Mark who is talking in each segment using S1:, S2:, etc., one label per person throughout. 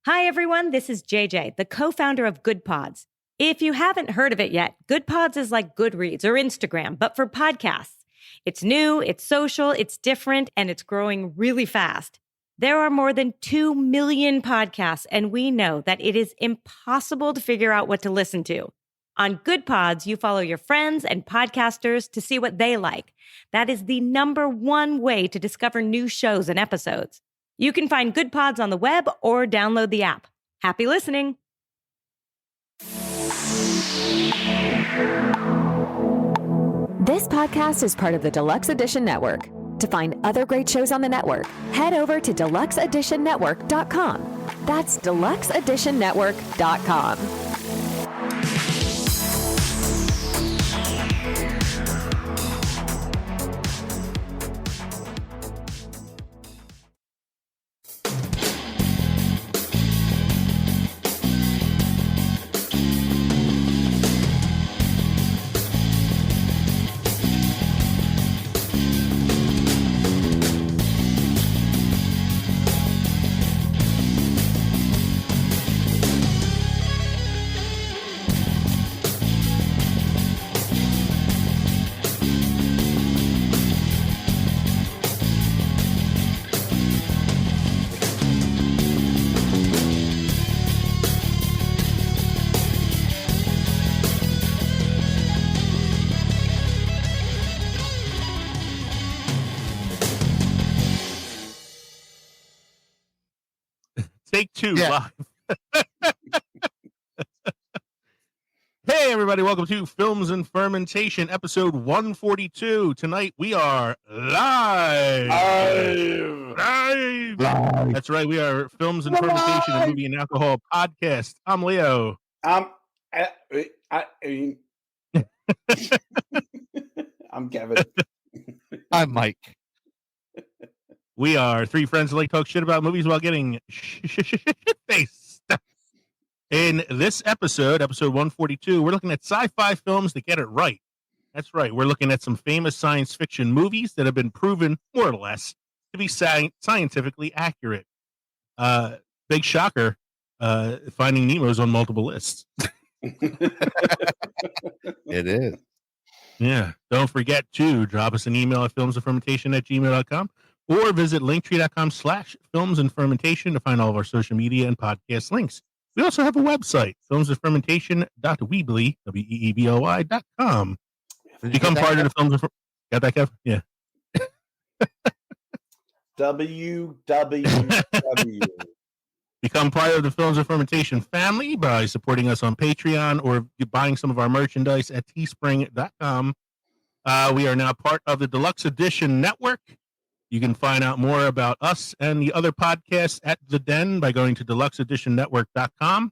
S1: Hi, everyone. This is JJ, the co-founder of Good Pods. If you haven't heard of it yet, Good Pods is like Goodreads or Instagram, but for podcasts. It's new, it's social, it's different, and it's growing really fast. There are more than 2 million podcasts, and we know that it is impossible to figure out what to listen to. On Good Pods, you follow your friends and podcasters to see what they like. That is the number one way to discover new shows and episodes. You can find Good Pods on the web or download the app. Happy listening.
S2: This podcast is part of the Deluxe Edition Network. To find other great shows on the network, head over to deluxeeditionnetwork.com. That's deluxeeditionnetwork.com.
S3: Take two live. Hey, everybody. Welcome to Films and Fermentation, episode 142. Tonight, we are live. Live. That's right. We are Films and Fermentation, a movie and alcohol podcast. I'm Leo.
S4: I'm Kevin.
S5: I'm Mike.
S3: We are three friends who like to talk shit about movies while getting shit-faced. In this episode 142, we're looking at sci-fi films that get it right. That's right. We're looking at some famous science fiction movies that have been proven, more or less, to be scientifically accurate. Big shocker, Finding Nemo's on multiple lists.
S5: It is.
S3: Yeah. Don't forget to drop us an email at filmsandfermentation@gmail.com. or visit linktree.com/filmsandfermentation to find all of our social media and podcast links. We also have a website, filmsandfermentation.weebly.com. Become part of the Films and Got that, Kev? Yeah.
S4: www.
S3: Become part of the Films and Fermentation family by supporting us on Patreon or buying some of our merchandise at teespring.com. We are now part of the Deluxe Edition Network. You can find out more about us and the other podcasts at The Den by going to deluxeeditionnetwork.com.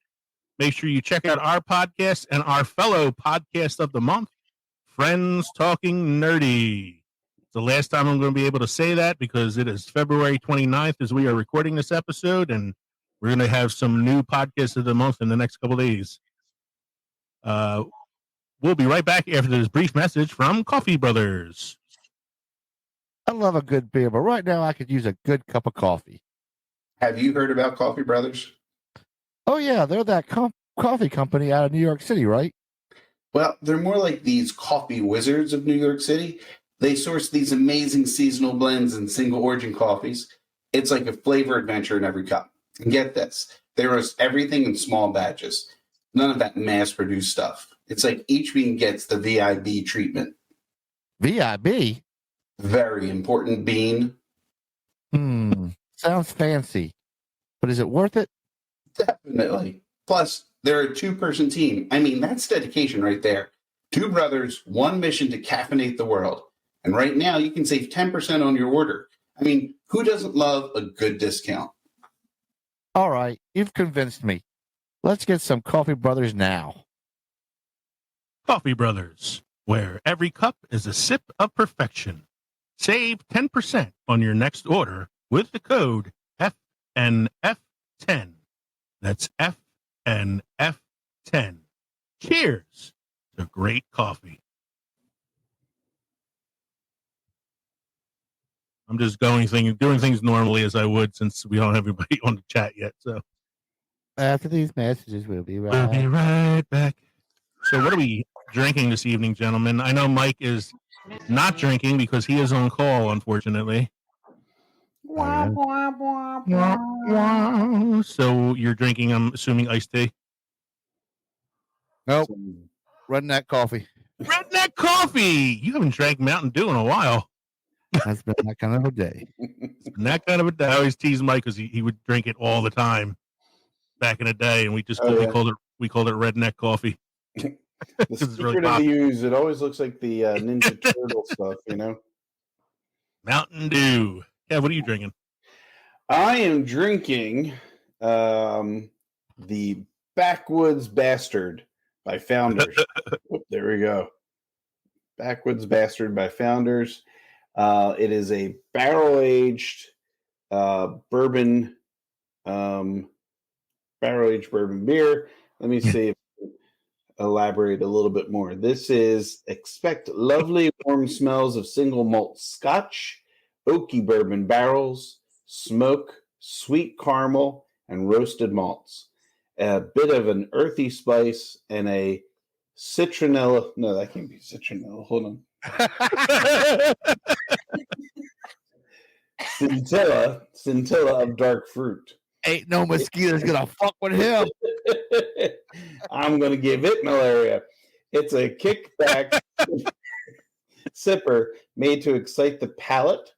S3: Make sure you check out our podcast and our fellow podcast of the month, Friends Talking Nerdy. It's the last time I'm going to be able to say that because it is February 29th as we are recording this episode, and we're going to have some new podcasts of the month in the next couple days. We'll be right back after this brief message from Coffee Brothers.
S5: I love a good beer, but right now I could use a good cup of coffee.
S4: Have you heard about Coffee Brothers?
S5: Oh, yeah. They're that coffee company out of New York City, right?
S4: Well, they're more like these coffee wizards of New York City. They source these amazing seasonal blends and single origin coffees. It's like a flavor adventure in every cup. And get this, they roast everything in small batches. None of that mass-produced stuff. It's like each bean gets the VIB treatment.
S5: VIB?
S4: Very important bean.
S5: Sounds fancy. But is it worth it?
S4: Definitely. Plus, they're a two-person team. I mean, that's dedication right there. Two brothers, one mission to caffeinate the world. And right now, you can save 10% on your order. I mean, who doesn't love a good discount?
S5: All right. You've convinced me. Let's get some Coffee Brothers now.
S3: Coffee Brothers, where every cup is a sip of perfection. Save 10% on your next order with the code FNF10. That's FNF10. Cheers to great coffee. I'm just doing things normally as I would since we don't have everybody on the chat yet. So
S5: After these messages, we'll be
S3: We'll be right back. So what are we drinking this evening, gentlemen? I know Mike is not drinking because he is on call, unfortunately. So you're drinking, I'm assuming, iced tea?
S5: Nope. Redneck coffee.
S3: Redneck coffee! You haven't drank Mountain Dew in a while.
S5: That's been that kind of a day.
S3: It's been that kind of a day. I always tease Mike because he would drink it all the time back in the day, and we just we called it redneck coffee.
S6: The
S3: This is
S6: secret
S3: really
S6: of the use, it always looks like the Ninja Turtle stuff, you know?
S3: Mountain Dew. Yeah, what are you drinking?
S6: I am drinking the Backwoods Bastard by Founders. There we go. Backwoods Bastard by Founders. It is a barrel-aged bourbon beer. Let me see if I can elaborate a little bit more. This is expect lovely warm smells of single malt scotch, oaky bourbon barrels, smoke, sweet caramel, and roasted malts. A bit of an earthy spice and a citronella. No, that can't be citronella. Hold on. Scintilla of dark fruit.
S5: Ain't no mosquitoes gonna fuck with him.
S6: I'm gonna give it malaria. It's a kickback sipper made to excite the palate.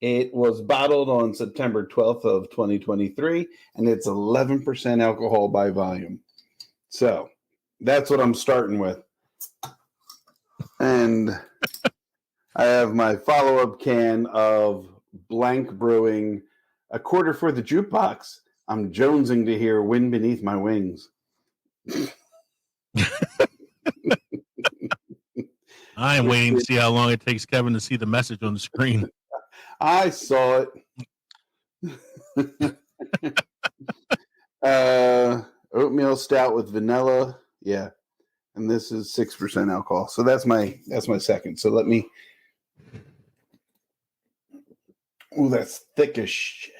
S6: It was bottled on September 12th of 2023, and it's 11% alcohol by volume. So that's what I'm starting with. And I have my follow-up can of Blank Brewing, a quarter for the jukebox. I'm jonesing to hear Wind Beneath My Wings.
S3: I am waiting to see how long it takes Kevin to see the message on the screen.
S6: I saw it. Oatmeal stout with vanilla. Yeah. And this is 6% alcohol. So that's my second. So let me. Oh, that's thick as shit.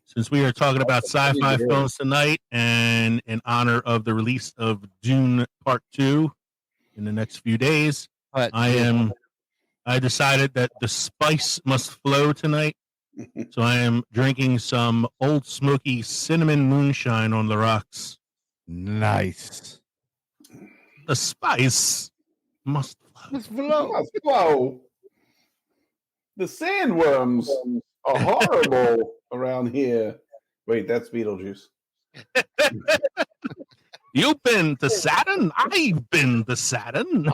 S3: Since we are talking about sci-fi films tonight, and in honor of the release of Dune Part 2 in the next few days, I decided that the spice must flow tonight. So I am drinking some Old Smoky cinnamon moonshine on the rocks.
S5: Nice.
S3: The spice must flow.
S6: Must flow. The sandworms are horrible around here. Wait, that's Beetlejuice.
S3: You've been to Saturn? I've been to Saturn.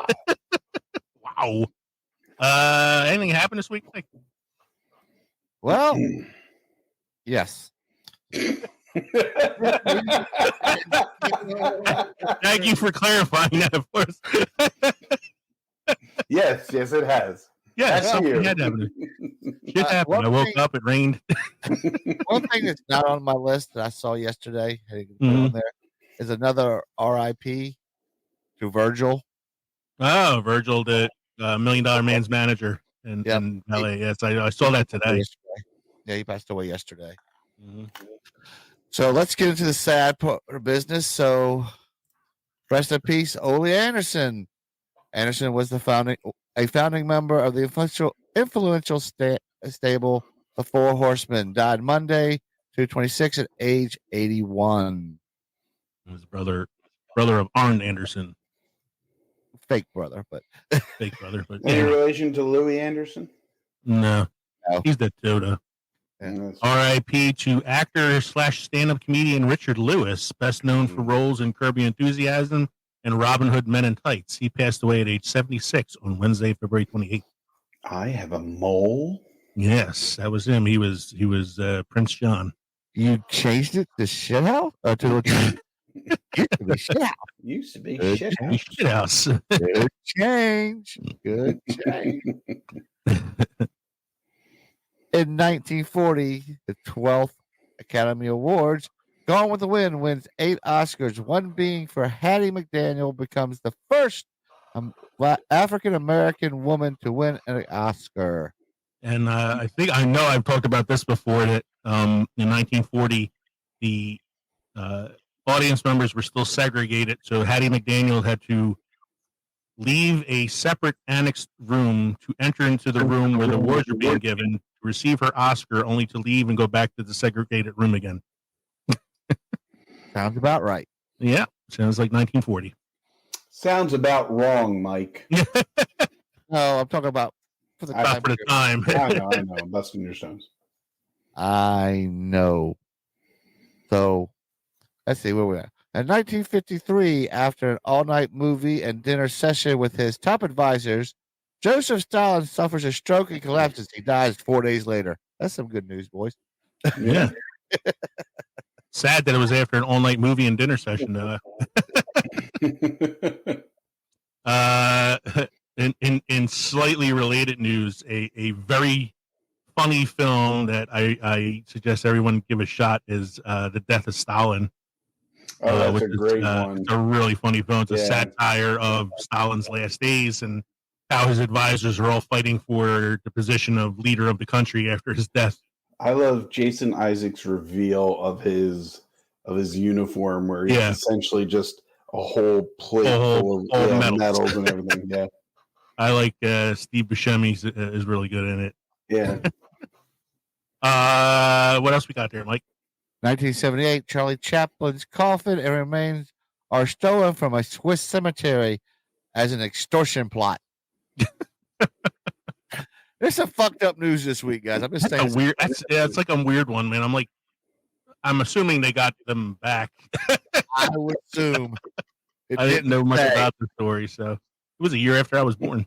S3: Wow. Anything happened this week?
S5: Well, yes.
S3: Thank you for clarifying that, of course.
S6: Yes, it has.
S3: Yeah, something had happened. Shit happened. I woke up, it rained.
S5: One thing that's not on my list that I saw yesterday on there is another RIP to Virgil.
S3: Oh, Virgil, the $1 Million Man's manager in LA. Yes, I saw that today.
S5: Yeah, he passed away yesterday. Mm-hmm. So let's get into the sad part of business. So rest in peace, Ole Anderson. Anderson was a founding member of the influential stable, the Four Horsemen. Died Monday, 2/26 at age 81.
S3: His brother of Arn Anderson.
S5: Fake brother, but
S6: Any relation to Louis Anderson?
S3: No. He's the Toda. R.I.P. to actor / stand-up comedian Richard Lewis, best known for roles in Curb Your Enthusiasm and Robin Hood Men in Tights. He passed away at age 76 on Wednesday, February 28th.
S6: I have a mole.
S3: Yes, that was him. He was Prince John.
S5: You changed it to shithouse? Or to
S6: Used to be
S3: shithouse.
S5: Good change. Good change. In 1940, the 12th Academy Awards, Gone with the Wind wins 8 Oscars, one being for Hattie McDaniel, becomes the first African-American woman to win an Oscar.
S3: And I know I've talked about this before, that in 1940, the audience members were still segregated. So Hattie McDaniel had to leave a separate annexed room to enter into the room where the awards were being given to receive her Oscar, only to leave and go back to the segregated room again.
S5: Sounds about right.
S3: Yeah, sounds like 1940.
S6: Sounds about wrong, Mike.
S5: No, I'm talking about for the time.
S3: For the time.
S6: I know. I'm busting your stones.
S5: I know. So, let's see where we're at. In 1953, after an all-night movie and dinner session with his top advisors, Joseph Stalin suffers a stroke and collapses. He dies 4 days later. That's some good news, boys.
S3: Yeah. Sad that it was after an all-night movie and dinner session. In slightly related news, a very funny film that I suggest everyone give a shot is The Death of Stalin.
S6: Oh, that's a great one.
S3: It's a really funny film. It's a satire of Stalin's last days and how his advisors are all fighting for the position of leader of the country after his death.
S6: I love Jason Isaacs' reveal of his uniform, where he's essentially just a whole plate full of medals and everything. Yeah,
S3: I like Steve Buscemi is really good in it.
S6: Yeah.
S3: What else we got there, Mike?
S5: 1978, Charlie Chaplin's coffin and remains are stolen from a Swiss cemetery as an extortion plot. There's some fucked up news this week, guys. I'm just saying.
S3: It's like a weird one, man. I'm assuming they got them back.
S5: I would assume.
S3: I didn't know much about the story, so it was a year after I was born.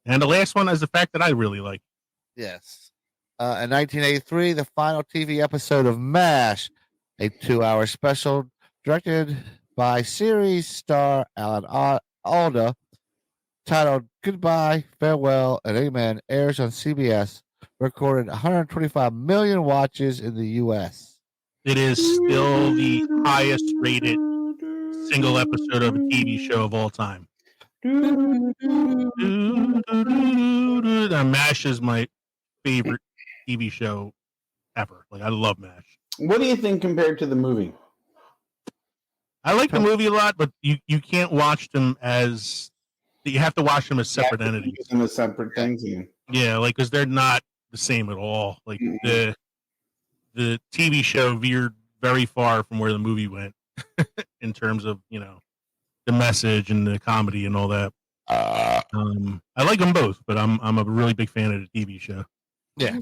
S3: And the last one is the fact that I really like.
S5: Yes. In 1983, the final TV episode of MASH, a 2-hour special directed by series star Alan Alda, titled Goodbye, Farewell, and Amen, airs on CBS, recorded 125 million watches in the U.S.
S3: It is still the highest rated single episode of a TV show of all time. MASH is my favorite TV show ever. Like, I love MASH.
S6: What do you think compared to the movie?
S3: I like the movie a lot, but you can't watch them as... You have to watch them as separate entities.
S6: Them as separate things.
S3: Yeah, like, because they're not the same at all. Like, the TV show veered very far from where the movie went in terms of, the message and the comedy and all that. I like them both, but I'm a really big fan of the TV show.
S5: Yeah.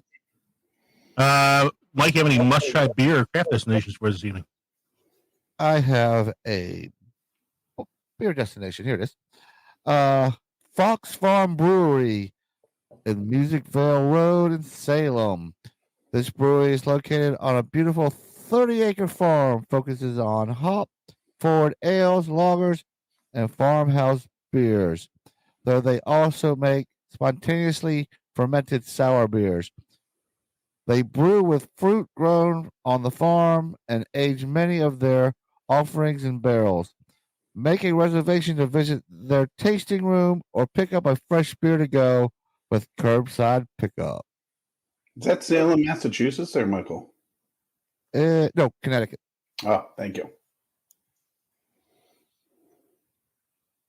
S3: Mike, you have any must-try beer or craft destinations for this evening?
S5: I have a beer destination. Here it is. Fox Farm Brewery in Musicville Road in Salem. This brewery is located on a beautiful 30-acre farm, focuses on hop, forward ales, lagers, and farmhouse beers, though they also make spontaneously fermented sour beers. They brew with fruit grown on the farm and age many of their offerings in barrels. Make a reservation to visit their tasting room or pick up a fresh beer to go with curbside pickup.
S6: Is that Salem, Massachusetts, there, Michael?
S5: No, Connecticut.
S6: Oh, thank you.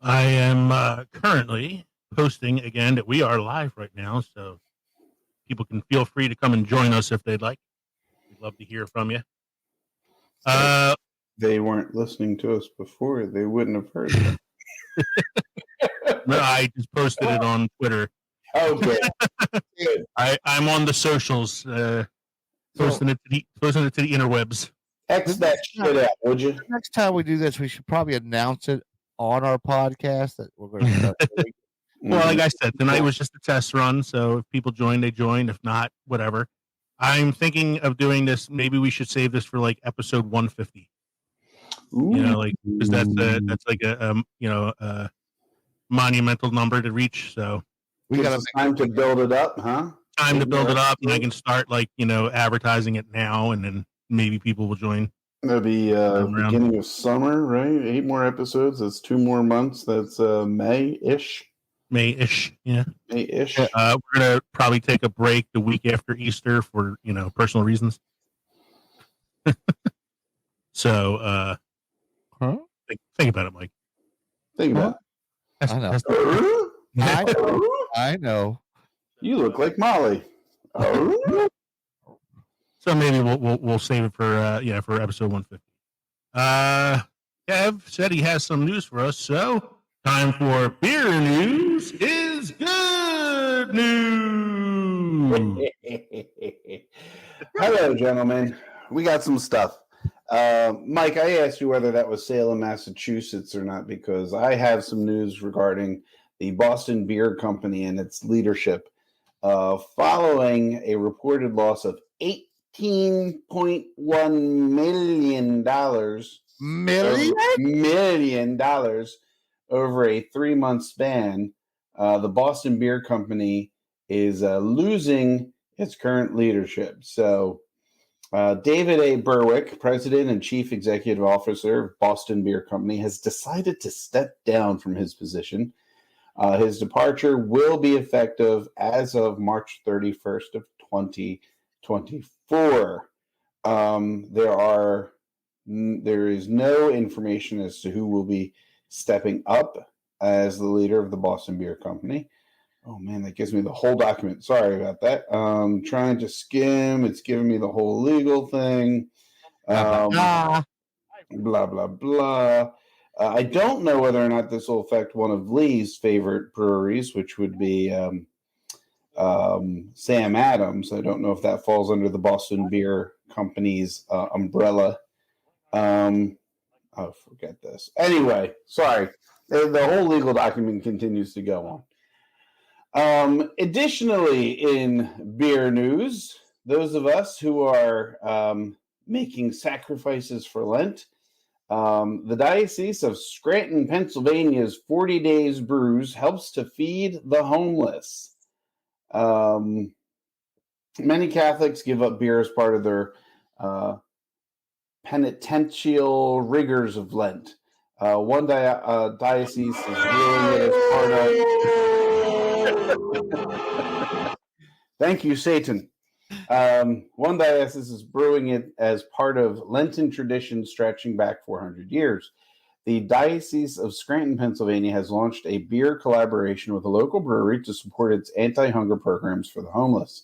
S3: I am currently posting again that we are live right now, so people can feel free to come and join us if they'd like. We'd love to hear from you.
S6: They weren't listening to us before. They wouldn't have heard it.
S3: No, I just posted it on Twitter.
S6: Okay.
S3: I'm on the socials, posting it to the interwebs.
S6: X that shit out, would you?
S5: Next time we do this, we should probably announce it on our podcast that we're going to start doing.
S3: Well, like I said, tonight was just a test run, so if people join, they join. If not, whatever. I'm thinking of doing this. Maybe we should save this for like episode 150.
S6: Ooh.
S3: Because that's like a monumental number to reach. So
S6: We got time to build it up, huh?
S3: Time to build it up, and I can start advertising it now, and then maybe people will join.
S6: That'll be beginning of summer, right? 8 more episodes. That's 2 more months. That's May-ish.
S3: May-ish, yeah.
S6: May-ish.
S3: We're gonna probably take a break the week after Easter for personal reasons. So think about it, Mike.
S6: Think about
S3: That's-
S5: I know.
S3: that's-
S6: it.
S5: I know.
S6: You look like Molly.
S3: So maybe we'll save it for for episode 150. Kev said he has some news for us, so time for beer news is good news.
S6: Hello, gentlemen. We got some stuff. Mike, I asked you whether that was Salem, Massachusetts or not, because I have some news regarding the Boston Beer Company and its leadership following a reported loss of $18.1 million. Million dollars over a 3-month span. The Boston Beer Company is losing its current leadership. So David A. Berwick, President and Chief Executive Officer of Boston Beer Company, has decided to step down from his position. His departure will be effective as of March 31st of 2024. There is no information as to who will be stepping up as the leader of the Boston Beer Company. Oh man, that gives me the whole document. Sorry about that. Trying to skim. It's giving me the whole legal thing. Blah, blah, blah. I don't know whether or not this will affect one of Lee's favorite breweries, which would be Sam Adams. I don't know if that falls under the Boston Beer Company's umbrella. Forget this. Anyway, sorry. The whole legal document continues to go on. Additionally, in beer news, those of us who are making sacrifices for Lent, the Diocese of Scranton, Pennsylvania's 40 Days Brews helps to feed the homeless. Many Catholics give up beer as part of their penitential rigors of Lent. One diocese is brewing it as part of... Thank you, Satan. One diocese is brewing it as part of Lenten tradition stretching back 400 years. The Diocese of Scranton, Pennsylvania has launched a beer collaboration with a local brewery to support its anti-hunger programs for the homeless.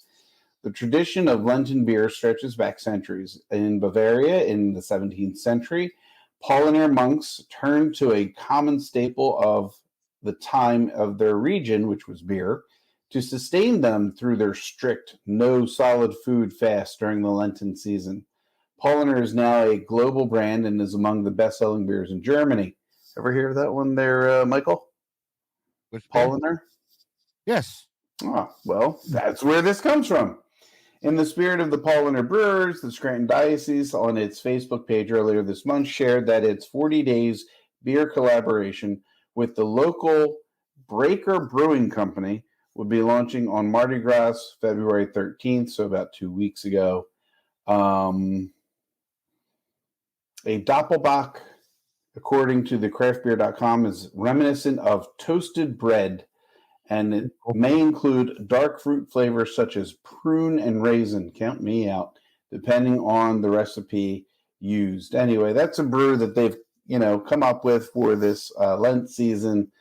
S6: The tradition of Lenten beer stretches back centuries. In Bavaria, in the 17th century, Pauliner monks turned to a common staple of the time of their region, which was beer, to sustain them through their strict no solid food fast during the Lenten season. Pauliner is now a global brand and is among the best-selling beers in Germany. Ever hear of that one there, Michael?
S5: Which beer?
S6: Pauliner?
S5: Yes.
S6: Oh, well, that's where this comes from. In the spirit of the Pauliner Brewers, the Scranton Diocese on its Facebook page earlier this month shared that its 40 Days beer collaboration with the local Breaker Brewing Company would be launching on Mardi Gras, February 13th, so about 2 weeks ago. A Doppelbock, according to the craftbeer.com, is reminiscent of toasted bread, and it may include dark fruit flavors such as prune and raisin. Count me out, depending on the recipe used. Anyway, that's a brew that they've come up with for this Lent season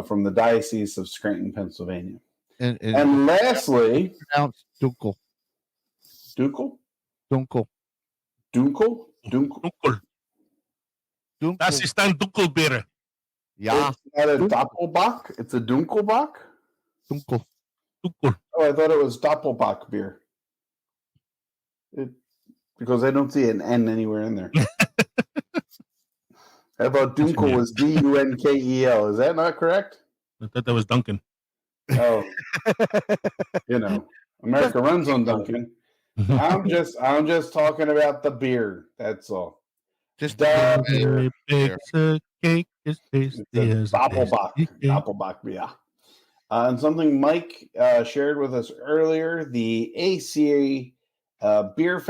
S6: from the Diocese of Scranton, Pennsylvania. And lastly,
S5: pronounced Dunkel.
S6: Dunkel?
S5: Dunkel.
S6: Dunkel?
S3: Dunkel.
S5: Dunkel.
S3: Das ist ein Dunkelbier.
S5: Yeah.
S6: It's not a Doppelbock? It's a Dunkelbock?
S5: Dunkel.
S3: Dunkel.
S6: Oh, I thought it was Doppelbock beer. Because I don't see an N anywhere in there. How about Dunkel was Dunkel? Is that not correct?
S3: I thought that was Duncan.
S6: Oh, America runs on Duncan. I'm just talking about the beer. That's all.
S5: Just
S6: the
S3: beer. Bakes a cake as tasty as
S6: Doppelbock. Doppelbock beer. And something Mike shared with us earlier, the AC Beer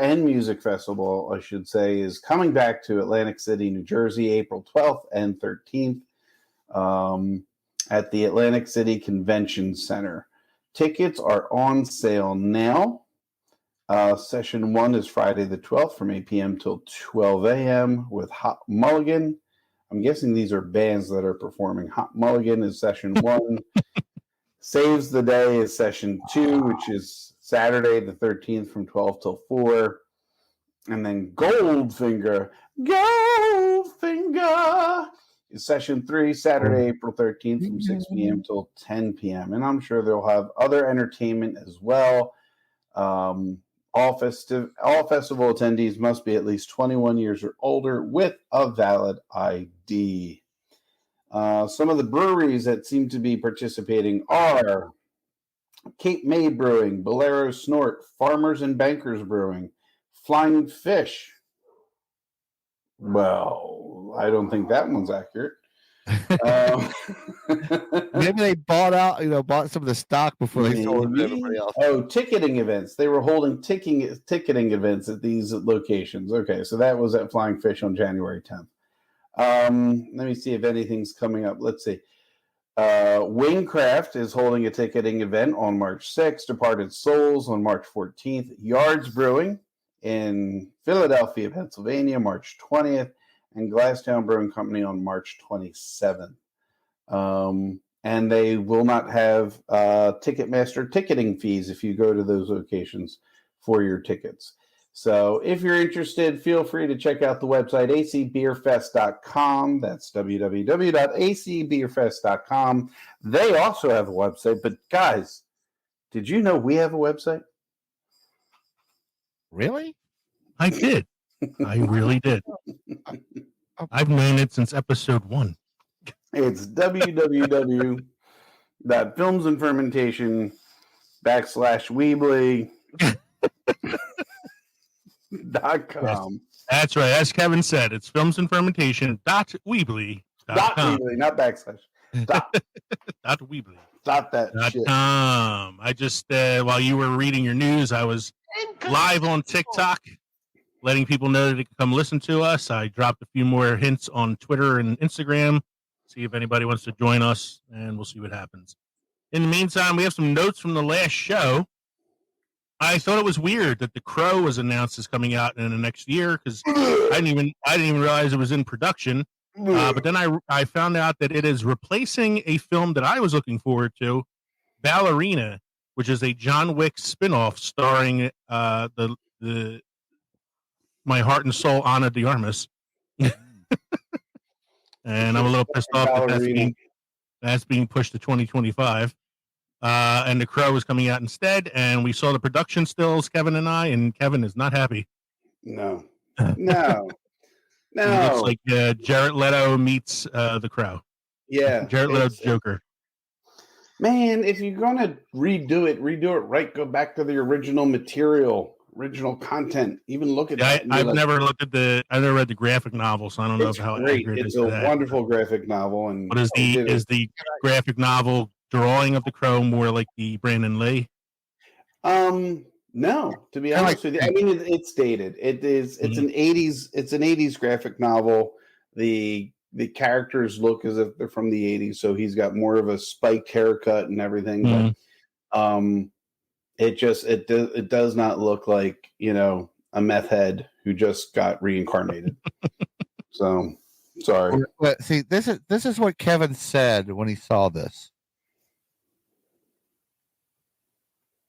S6: and Music Festival, I should say, is coming back to Atlantic City, New Jersey, April 12th and 13th at the Atlantic City Convention Center. Tickets are on sale now. Session 1 is Friday the 12th from 8 p.m. till 12 a.m. with Hot Mulligan. I'm guessing these are bands that are performing. Hot Mulligan is Session 1. Saves the Day is Session 2, which is Saturday the 13th from 12 till 4. And then Goldfinger is Session 3, Saturday, April 13th from 6 p.m. till 10 p.m. And I'm sure they'll have other entertainment as well. All festival attendees must be at least 21 years or older with a valid ID. Some of the breweries that seem to be participating are Cape May Brewing, Bolero Snort, Farmers and Bankers Brewing, Flying Fish. Well, I don't think that one's accurate.
S5: Maybe they bought some of the stock before they sold it to everybody else.
S6: Oh, ticketing events. They were holding ticketing events at these locations. Okay, so that was at Flying Fish on January 10th. Let me see if anything's coming up. Let's see. Wingcraft is holding a ticketing event on March 6th. Departed Souls on March 14th. Yards Brewing in Philadelphia, Pennsylvania, March 20th. And Glasstown Brewing Company on March 27th. And they will not have Ticketmaster ticketing fees if you go to those locations for your tickets. So if you're interested, feel free to check out the website, acbeerfest.com. That's www.acbeerfest.com. They also have a website. But guys, did you know we have a website?
S5: Really?
S3: I did. I really did. I've known it since episode 1.
S6: It's www.filmsandfermentation.weebly.com.
S3: That's right. As Kevin said, it's filmsandfermentation.weebly.com.
S6: Not backslash.
S3: .weebly.
S6: That shit.
S3: I just, while you were reading your news, I was live on TikTok, letting people know that they can come listen to us. I dropped a few more hints on Twitter and Instagram. See if anybody wants to join us, and we'll see what happens. In the meantime, we have some notes from the last show. I thought it was weird that The Crow was announced as coming out in the next year because I didn't even realize it was in production. But then I found out that it is replacing a film that I was looking forward to, Ballerina, which is a John Wick spinoff starring the my heart and soul Ana de Armas. And I'm a little pissed off that that's being pushed to 2025. And The Crow is coming out instead, and we saw the production stills, Kevin and I, and Kevin is not happy.
S6: No.
S3: It looks like Jared Leto meets The Crow.
S6: Yeah.
S3: Jared Leto's Joker.
S6: Man, if you're going to redo it right. Go back to the original material. Original content. Even look at that.
S3: I've never read the graphic novel, so I don't know how accurate it is.
S6: It's a wonderful graphic novel. And
S3: what is the graphic novel drawing of the Crow more like the Brandon Lee?
S6: No, to be honest with you, I mean it's dated. It's an 80s graphic novel. The characters look as if they're from the 80s, so he's got more of a spiked haircut and everything. But it does not look like, a meth head who just got reincarnated. So sorry.
S5: But see, this is what Kevin said when he saw this.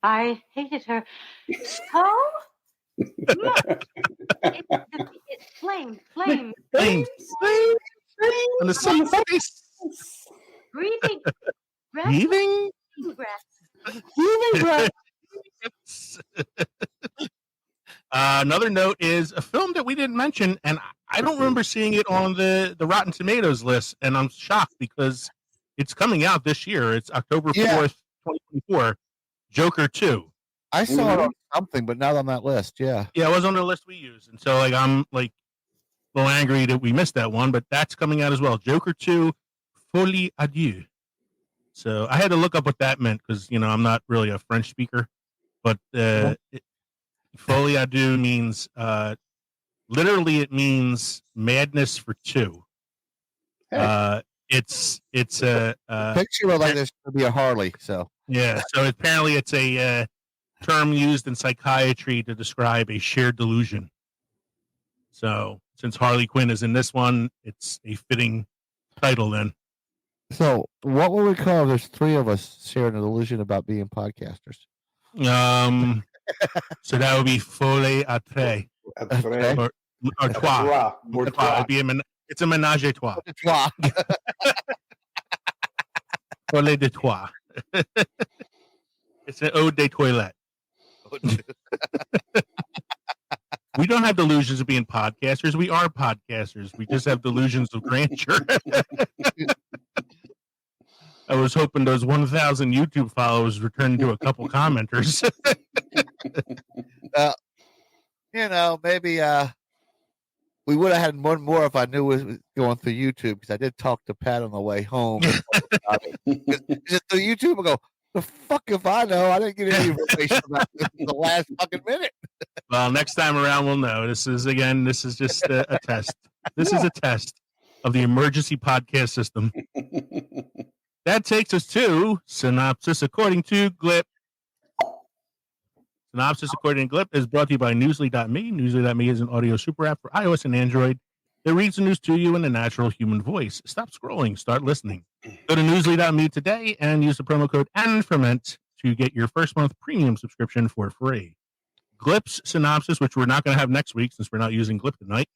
S7: I hated her so much. It's flame.
S3: On the sun's face.
S7: Breathing
S3: breath. Another note is a film that we didn't mention, and I don't remember seeing it on the Rotten Tomatoes list, and I'm shocked because it's coming out this year. It's October 4th, 2024. Joker 2.
S5: I saw it on something, but not on that list. Yeah,
S3: it was on the list we used, and so I'm a little angry that we missed that one, but that's coming out as well. Joker 2, Folie à Deux. So I had to look up what that meant because I'm not really a French speaker, but Folie à Deux means literally it means madness for two.
S5: Hey.
S3: It's a
S5: picture of like this to be a Harley. So
S3: yeah, so apparently it's a term used in psychiatry to describe a shared delusion. So since Harley Quinn is in this one, it's a fitting title then.
S5: So what would we call if there's three of us sharing a delusion about being podcasters?
S3: So that would be folie à trois. Or trois. It's a ménage à trois. Folie de trois. It's an ode de toilette. We don't have delusions of being podcasters. We are podcasters. We just have delusions of grandeur. I was hoping those 1,000 YouTube followers would turn into a couple commenters.
S5: Maybe we would have had one more if I knew it was going through YouTube, because I did talk to Pat on the way home. Just through YouTube, I go, the fuck if I know? I didn't get any information about this in the last fucking minute.
S3: Well, next time around we'll know. This is just a test. This is a test of the emergency podcast system. That takes us to Synopsis According to Glip. Synopsis According to Glip is brought to you by Newsly.me. Newsly.me is an audio super app for iOS and Android that reads the news to you in a natural human voice. Stop scrolling. Start listening. Go to Newsly.me today and use the promo code ANFERMENT to get your first month premium subscription for free. Glip's synopsis, which we're not going to have next week since we're not using Glip tonight.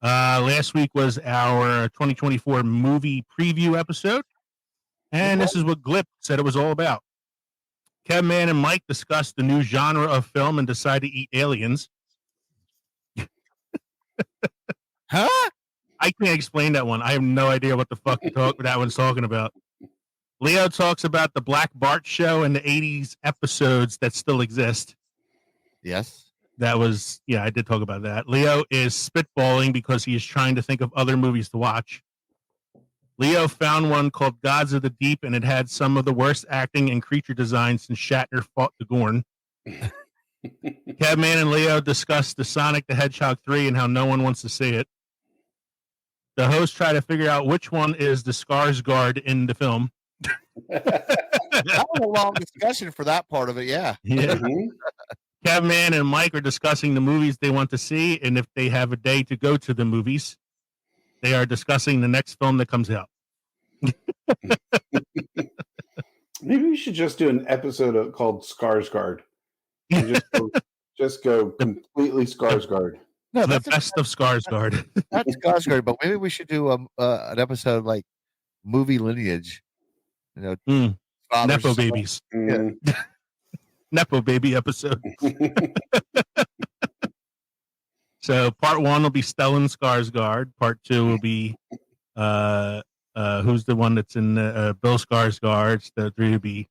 S3: Last week was our 2024 movie preview episode. And this is what Glip said it was all about. Kev, Man, and Mike discussed the new genre of film and decide to eat aliens.
S5: Huh?
S3: I can't explain that one. I have no idea what the fuck that one's talking about. Leo talks about the Black Bart show and the 80s episodes that still exist.
S5: Yes.
S3: That was, I did talk about that. Leo is spitballing because he is trying to think of other movies to watch. Leo found one called Gods of the Deep, and it had some of the worst acting and creature designs since Shatner fought the Gorn. Cabman and Leo discussed the Sonic the Hedgehog 3 and how no one wants to see it. The hosts try to figure out which one is the Skarsgård in the film.
S5: That was a long discussion for that part of it, yeah.
S3: Cabman and Mike are discussing the movies they want to see, and if they have a day to go to the movies, they are discussing the next film that comes out.
S6: Maybe we should just do an episode called Skarsgård. Just go completely Skarsgård.
S3: No, the best of Skarsgård.
S5: That's Skarsgård, but maybe we should do an episode like movie lineage.
S3: Nepo babies.
S5: Yeah.
S3: Nepo baby episode. So part 1 will be Stellan Skarsgård. Part 2 will be who's the one that's in Bill Skarsgård. The 3 will be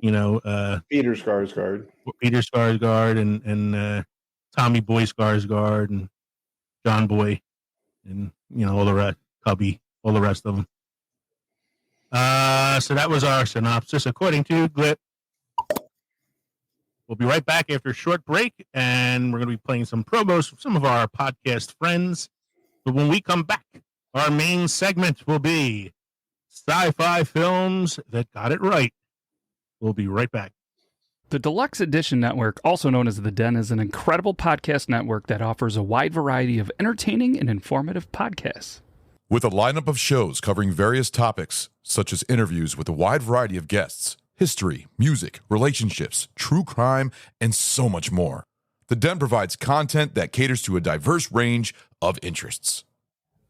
S6: Peter Skarsgård.
S3: Peter Skarsgård and Tommy Boy Skarsgård and John Boy and all the rest, Cubby, all the rest of them. So that was our synopsis according to Glip. We'll be right back after a short break, and we're going to be playing some promos from some of our podcast friends. But when we come back, our main segment will be Sci-Fi Films That Got It Right. We'll be right back.
S8: The Deluxe Edition Network, also known as The Den, is an incredible podcast network that offers a wide variety of entertaining and informative podcasts.
S9: With a lineup of shows covering various topics, such as interviews with a wide variety of guests, history, music, relationships, true crime, and so much more. The Den provides content that caters to a diverse range of interests.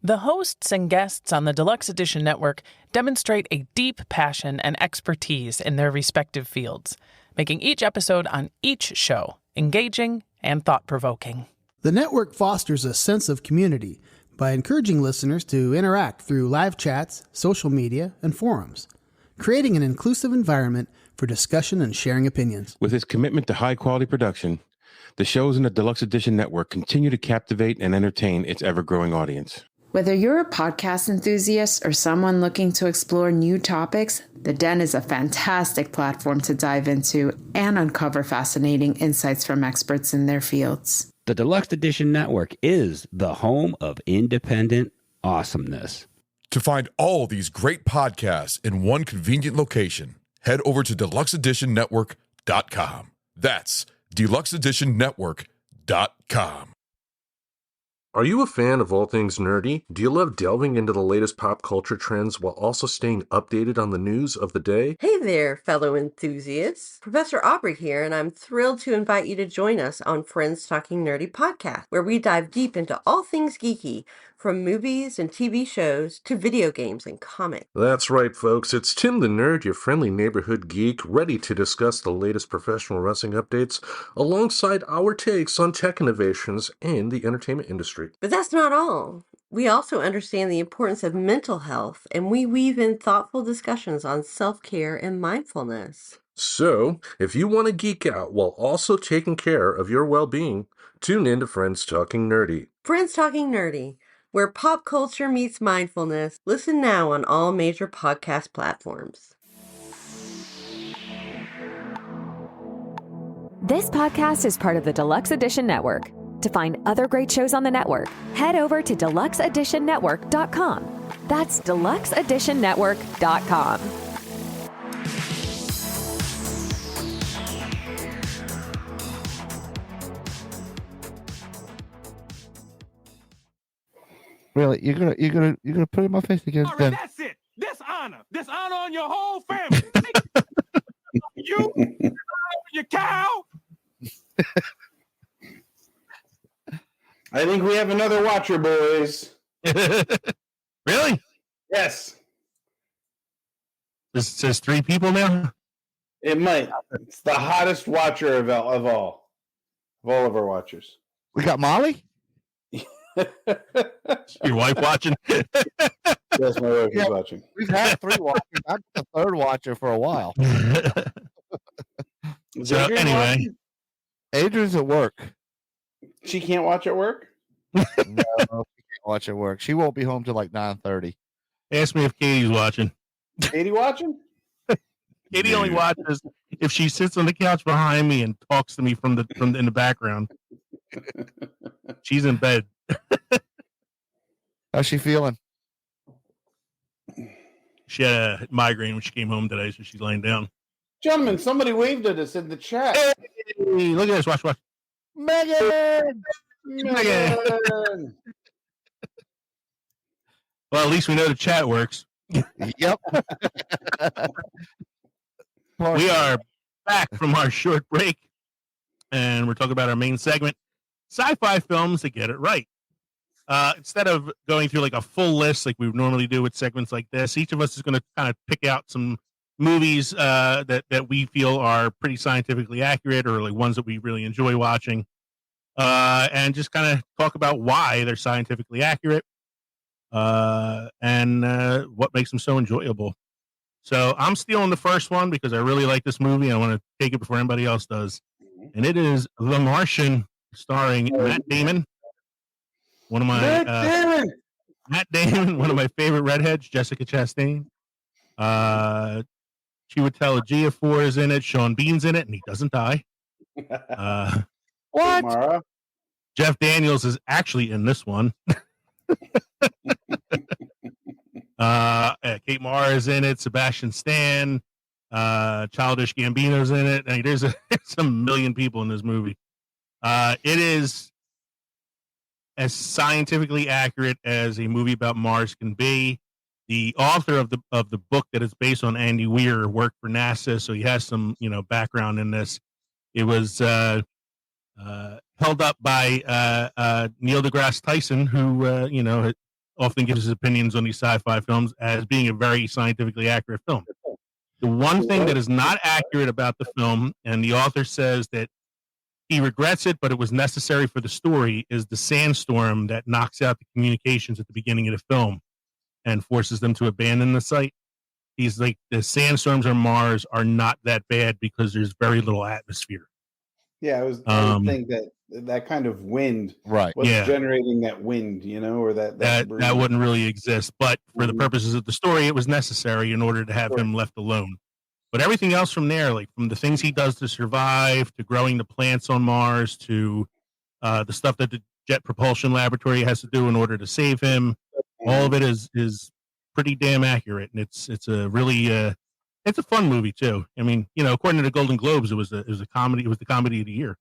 S10: The hosts and guests on the Deluxe Edition Network demonstrate a deep passion and expertise in their respective fields, making each episode on each show engaging and thought-provoking.
S11: The network fosters a sense of community by encouraging listeners to interact through live chats, social media, and forums, creating an inclusive environment for discussion and sharing opinions.
S12: With its commitment to high-quality production, the shows in the Deluxe Edition Network continue to captivate and entertain its ever-growing audience.
S13: Whether you're a podcast enthusiast or someone looking to explore new topics, The Den is a fantastic platform to dive into and uncover fascinating insights from experts in their fields.
S14: The Deluxe Edition Network is the home of independent awesomeness.
S9: To find all these great podcasts in one convenient location, head over to deluxeeditionnetwork.com. That's DeluxeEditionNetwork.com.
S15: Are you a fan of all things nerdy? Do you love delving into the latest pop culture trends while also staying updated on the news of the day?
S16: Hey there, fellow enthusiasts. Professor Aubrey here, and I'm thrilled to invite you to join us on Friends Talking Nerdy podcast, where we dive deep into all things geeky, from movies and TV shows to video games and comics.
S15: That's right, folks. It's Tim the Nerd, your friendly neighborhood geek, ready to discuss the latest professional wrestling updates alongside our takes on tech innovations and the entertainment industry.
S16: But that's not all. We also understand the importance of mental health, and we weave in thoughtful discussions on self-care and mindfulness.
S15: So, if you want to geek out while also taking care of your well-being, tune in to Friends Talking Nerdy.
S16: Friends Talking Nerdy, where pop culture meets mindfulness. Listen now on all major podcast platforms.
S2: This podcast is part of the Deluxe Edition Network. To find other great shows on the network, head over to DeluxeEditionNetwork.com. That's DeluxeEditionNetwork.com.
S5: Really, you're gonna put it in my face again?
S17: All right, that's it. Dishonor on your whole family. You, your cow.
S6: I think we have another watcher, boys.
S3: Really?
S6: Yes.
S3: This says 3 people now?
S6: It might. It's the hottest watcher of all of our watchers.
S5: We got Molly?
S3: Your wife watching?
S6: Yes, my wife is watching.
S5: We've had 3 watchers. I got the 3rd watcher for a while.
S3: So anyway,
S5: Adrian's at work.
S6: She can't watch at work?
S5: No, she can't watch at work. She won't be home till like 9:30.
S3: ask me if Katie's watching.
S6: Katie watching?
S3: Katie only watches if she sits on the couch behind me and talks to me from in the background. She's in bed.
S5: How's she feeling?
S3: She had a migraine when she came home today, so she's laying down.
S6: Gentlemen, somebody waved at us in the chat.
S3: Hey, look at this. Watch.
S6: Megan!
S3: Well, at least we know the chat works.
S5: Yep.
S3: We are back from our short break, and we're talking about our main segment, sci-fi films that get it right. Instead of going through like a full list like we would normally do with segments like this, each of us is going to kind of pick out some movies that we feel are pretty scientifically accurate, or like ones that we really enjoy watching, and just kind of talk about why they're scientifically accurate, and what makes them so enjoyable. So I'm stealing the first one because I really like this movie. I want to take it before anybody else does. And it is The Martian, starring Matt Damon. One of my Matt Damon, one of my favorite redheads, Jessica Chastain. Chiwetel Ejiofor is in it. Sean Bean's in it, and he doesn't die.
S5: What?
S6: Mara?
S3: Jeff Daniels is actually in this one. Kate Mara is in it. Sebastian Stan, Childish Gambino's in it. I mean, there's a million people in this movie. It is as scientifically accurate as a movie about Mars can be. The author of the book that is based on Andy Weir worked for NASA, so he has some background in this. It was held up by Neil deGrasse Tyson, who often gives his opinions on these sci-fi films as being a very scientifically accurate film. The one thing that is not accurate about the film, and the author says that he regrets it, but it was necessary for the story, is the sandstorm that knocks out the communications at the beginning of the film and forces them to abandon the site. He's like, the sandstorms on Mars are not that bad because there's very little atmosphere.
S6: Yeah, I would think that kind of wind,
S5: right?
S6: Was generating that wind, or that
S3: wouldn't really exist. But for the purposes of the story, it was necessary in order to have him left alone. But everything else from there, like from the things he does to survive, to growing the plants on Mars, to the stuff that the Jet Propulsion Laboratory has to do in order to save him, all of it is pretty damn accurate, and it's a really It's a fun movie too. I mean, according to the Golden Globes, it was a comedy. It was the comedy of the year.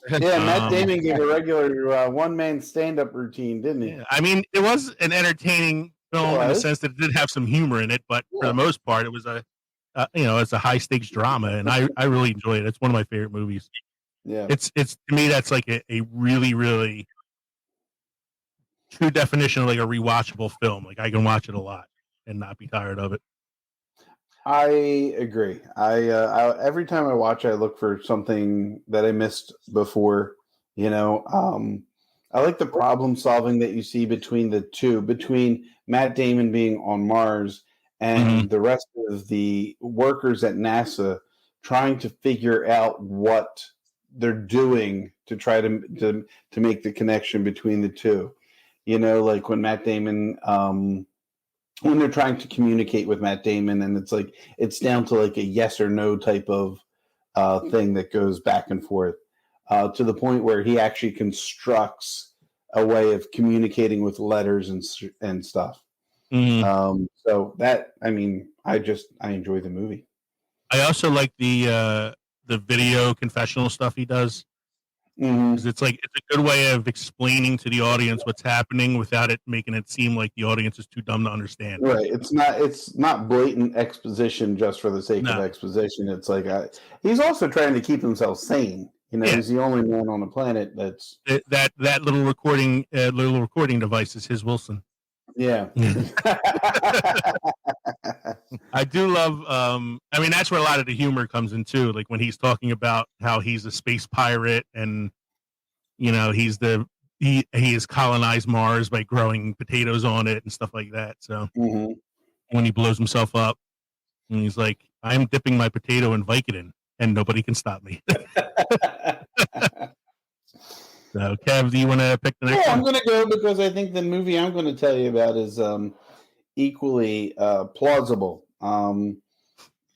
S6: Yeah, Matt Damon gave a regular one-man stand-up routine, didn't he?
S3: Yeah, I mean, it was an entertaining film in the sense that it did have some humor in it, but for the most part, it was it's a high-stakes drama, and I really enjoy it. It's one of my favorite movies.
S6: Yeah,
S3: it's to me that's like a really, really true definition of like a rewatchable film. Like I can watch it a lot and not be tired of it.
S6: I agree. I every time I watch, I look for something that I missed before. I like the problem solving that you see between the two, between Matt Damon being on Mars and the rest of the workers at NASA trying to figure out what they're doing to try to make the connection between the two. Like when Matt Damon. When they're trying to communicate with Matt Damon, and it's down to like a yes or no type of thing that goes back and forth to the point where he actually constructs a way of communicating with letters and stuff. So that, I mean, I enjoy the movie.
S3: I also like the video confessional stuff he does. Because it's a good way of explaining to the audience what's happening without it making it seem like the audience is too dumb to understand.
S6: Right. It's not blatant exposition just for the sake of exposition. It's like he's also trying to keep himself sane. He's the only man on the planet that's
S3: that little recording device is his Wilson.
S6: Yeah.
S3: I do love I mean that's where a lot of the humor comes in too, like when he's talking about how he's a space pirate and he has colonized Mars by growing potatoes on it and stuff like that. So when he blows himself up and he's like, I'm dipping my potato in Vicodin and nobody can stop me. So, Kev, do you want to pick the next one?
S6: I'm going to go because I think the movie I'm going to tell you about is equally plausible. And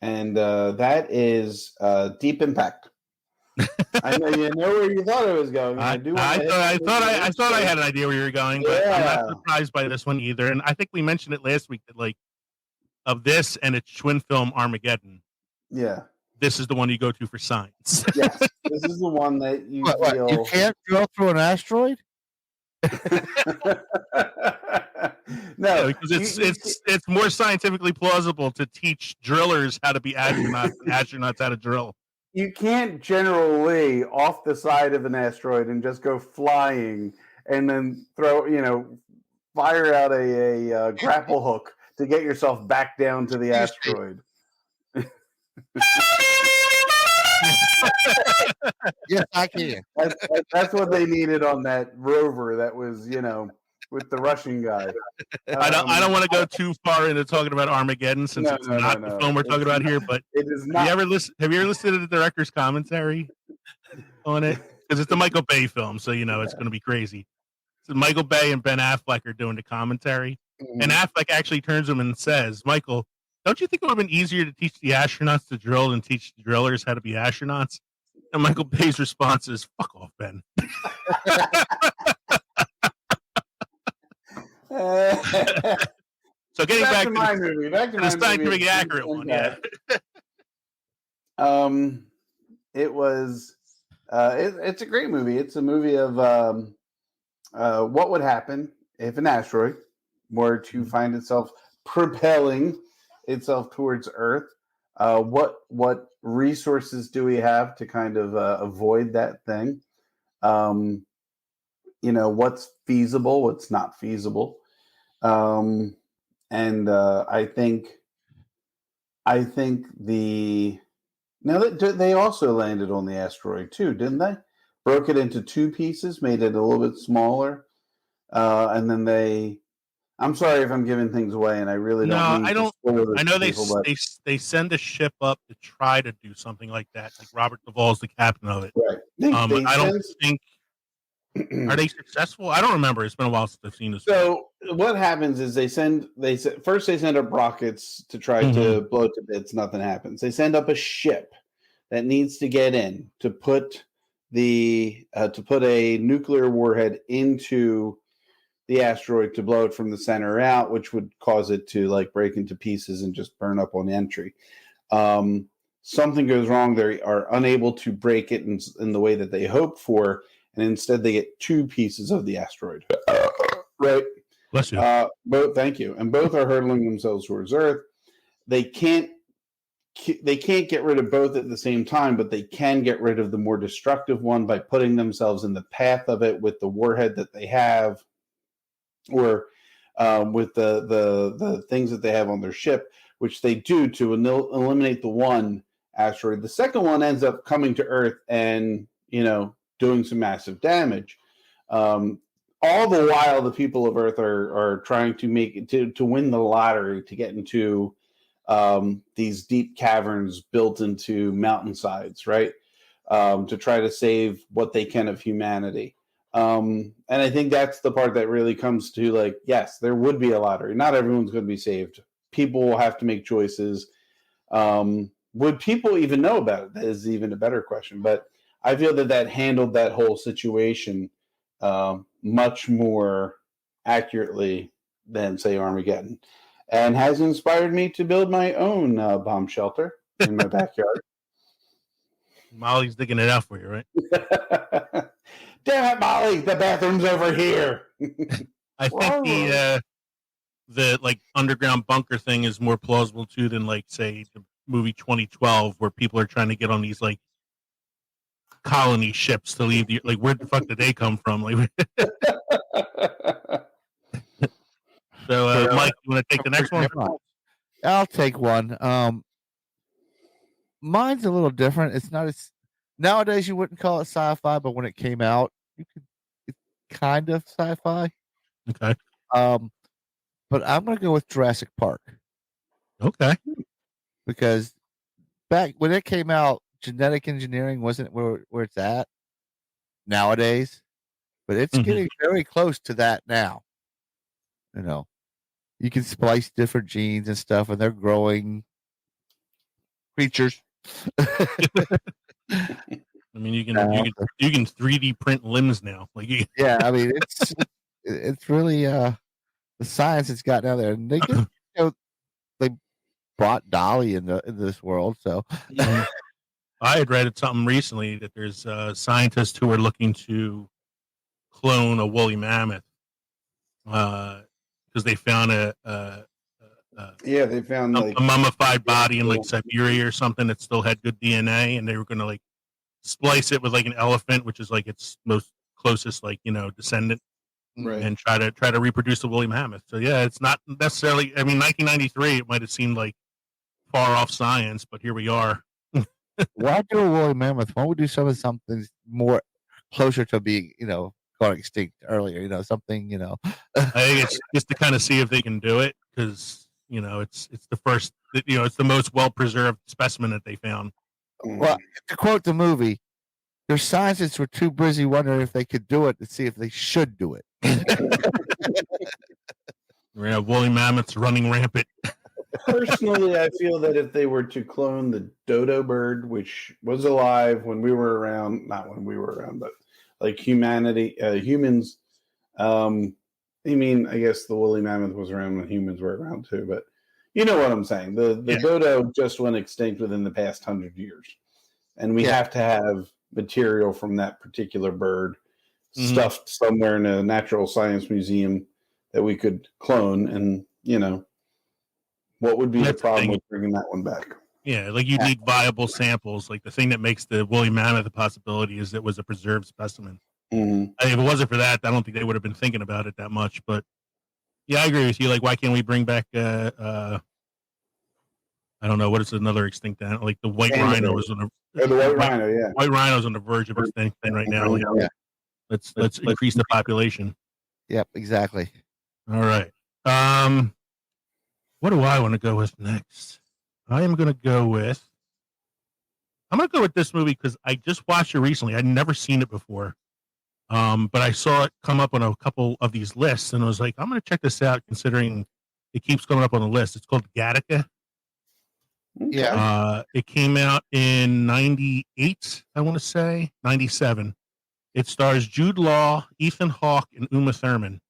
S6: that is Deep Impact. I know you know where you thought I was going.
S3: I thought I had an idea where you were going, but I'm not surprised by this one either. And I think we mentioned it last week that like of this and its twin film Armageddon.
S6: Yeah.
S3: This is the one you go to for science.
S6: Yes, this is the one that you feel...
S5: You can't drill through an asteroid?
S6: No,
S3: because it's more scientifically plausible to teach drillers how to be astronauts and astronauts how to drill.
S6: You can't generally off the side of an asteroid and just go flying and then fire out a grapple hook to get yourself back down to the asteroid.
S5: Yes, I can.
S6: That's what they needed on that rover that was, with the Russian guy.
S3: I don't want to go too far into talking about Armageddon since it's not the film we're talking about here, but
S6: it is not.
S3: Have you ever listened to the director's commentary on it? Because it's a Michael Bay film, so it's going to be crazy. So Michael Bay and Ben Affleck are doing the commentary, and Affleck actually turns to him and says, Michael, don't you think it would have been easier to teach the astronauts to drill than teach the drillers how to be astronauts? And Michael Bay's response is, fuck off, Ben. So getting back to
S6: my movie,
S3: the scientific accurate one, yeah.
S6: It was, it's a great movie. It's a movie of what would happen if an asteroid were to find itself propelling itself towards Earth. What resources do we have to kind of avoid that thing? What's feasible, what's not feasible. And I think they also landed on the asteroid too, didn't they? Broke it into two pieces, made it a little bit smaller, and then I'm sorry if I'm giving things away, and I really don't.
S3: I don't. I know they send a ship up to try to do something like that. Like Robert Duvall's the captain of it.
S6: Right.
S3: I don't think. Are they successful? I don't remember. It's been a while since I've seen this.
S6: So what happens is they send up rockets to try to blow it to bits. Nothing happens. They send up a ship that needs to get in to put a nuclear warhead into the asteroid to blow it from the center out, which would cause it to like break into pieces and just burn up on entry. Something goes wrong. They are unable to break it in the way that they hope for, and instead they get 2 pieces of the asteroid. Right.
S3: Bless you.
S6: Both, thank you. And both are hurtling themselves towards Earth. They can't get rid of both at the same time, but they can get rid of the more destructive one by putting themselves in the path of it with the warhead that they have, or with the things that they have on their ship, which they do to eliminate the one asteroid. The second one ends up coming to Earth and, doing some massive damage. All the while, the people of Earth are trying to make it to win the lottery to get into these deep caverns built into mountainsides, right? To try to save what they can of humanity. And I think that's the part that really comes to, like, yes, there would be a lottery. Not everyone's going to be saved. People will have to make choices. Would people even know about it? That is even a better question. But I feel that handled that whole situation much more accurately than, say, Armageddon, and has inspired me to build my own bomb shelter in my backyard.
S3: Molly's digging it out for you, right?
S6: Damn it, Molly! The bathroom's over here.
S3: I think the like underground bunker thing is more plausible too than, like, say, the movie 2012, where people are trying to get on these like colony ships to leave. Like, where the fuck did they come from? Like, so, Mike, you want to take the next one?
S5: I'll take one. Mine's a little different. It's not as nowadays you wouldn't call it sci-fi, but when it came out, it's kind of sci-fi.
S3: Okay.
S5: But I'm gonna go with Jurassic Park.
S3: Okay.
S5: Because back when it came out, genetic engineering wasn't where it's at nowadays, but it's getting very close to that now. You can splice different genes and stuff, and they're growing creatures.
S3: I mean, you can 3D print limbs now. Like,
S5: yeah, I mean, it's really the science that's gotten out there, and they they brought Dolly into this world. So
S3: I had read something recently that there's scientists who are looking to clone a woolly mammoth because they found
S6: they found
S3: a mummified body in like Siberia or something that still had good DNA, and they were going to like splice it with like an elephant, which is like its most closest descendant,
S6: right,
S3: and try to reproduce the woolly mammoth. So yeah, it's not necessarily. I mean, 1993, it might have seemed like far off science, but here we are.
S5: Why do a woolly mammoth? Why don't we do something more closer to being, gone extinct earlier? Something,
S3: I think it's just to kind of see if they can do it, because it's the first, it's the most well preserved specimen that they found.
S5: Well, to quote the movie, their scientists were too busy wondering if they could do it to see if they should do it.
S3: We have woolly mammoths running rampant.
S6: Personally, I feel that if they were to clone the dodo bird, which was alive when we were around, not when we were around, but like humans. I mean, I guess the woolly mammoth was around when humans were around too, but you know what I'm saying. The dodo just went extinct within the past 100 years, and we have to have material from that particular bird stuffed somewhere in a natural science museum that we could clone, and what would be the problem with bringing that one back?
S3: Yeah, like you need viable samples. Like the thing that makes the woolly mammoth a possibility is it was a preserved specimen.
S6: Mm-hmm.
S3: I mean, if it wasn't for that, I don't think they would have been thinking about it that much. But yeah, I agree with you. Like, why can't we bring back? I don't know, what is another extinct animal? Like the white rhino is on
S6: the white rhino. Yeah,
S3: white rhino's on the verge of extinction right now. Like, let's increase the population.
S5: Yep, exactly.
S3: All right. What do I want to go with next? I'm going to go with this movie because I just watched it recently. I'd never seen it before. But I saw it come up on a couple of these lists, and I was like, I'm going to check this out, considering it keeps coming up on the list. It's called Gattaca.
S5: Yeah.
S3: It came out in 98, I want to say, 97. It stars Jude Law, Ethan Hawke, and Uma Thurman.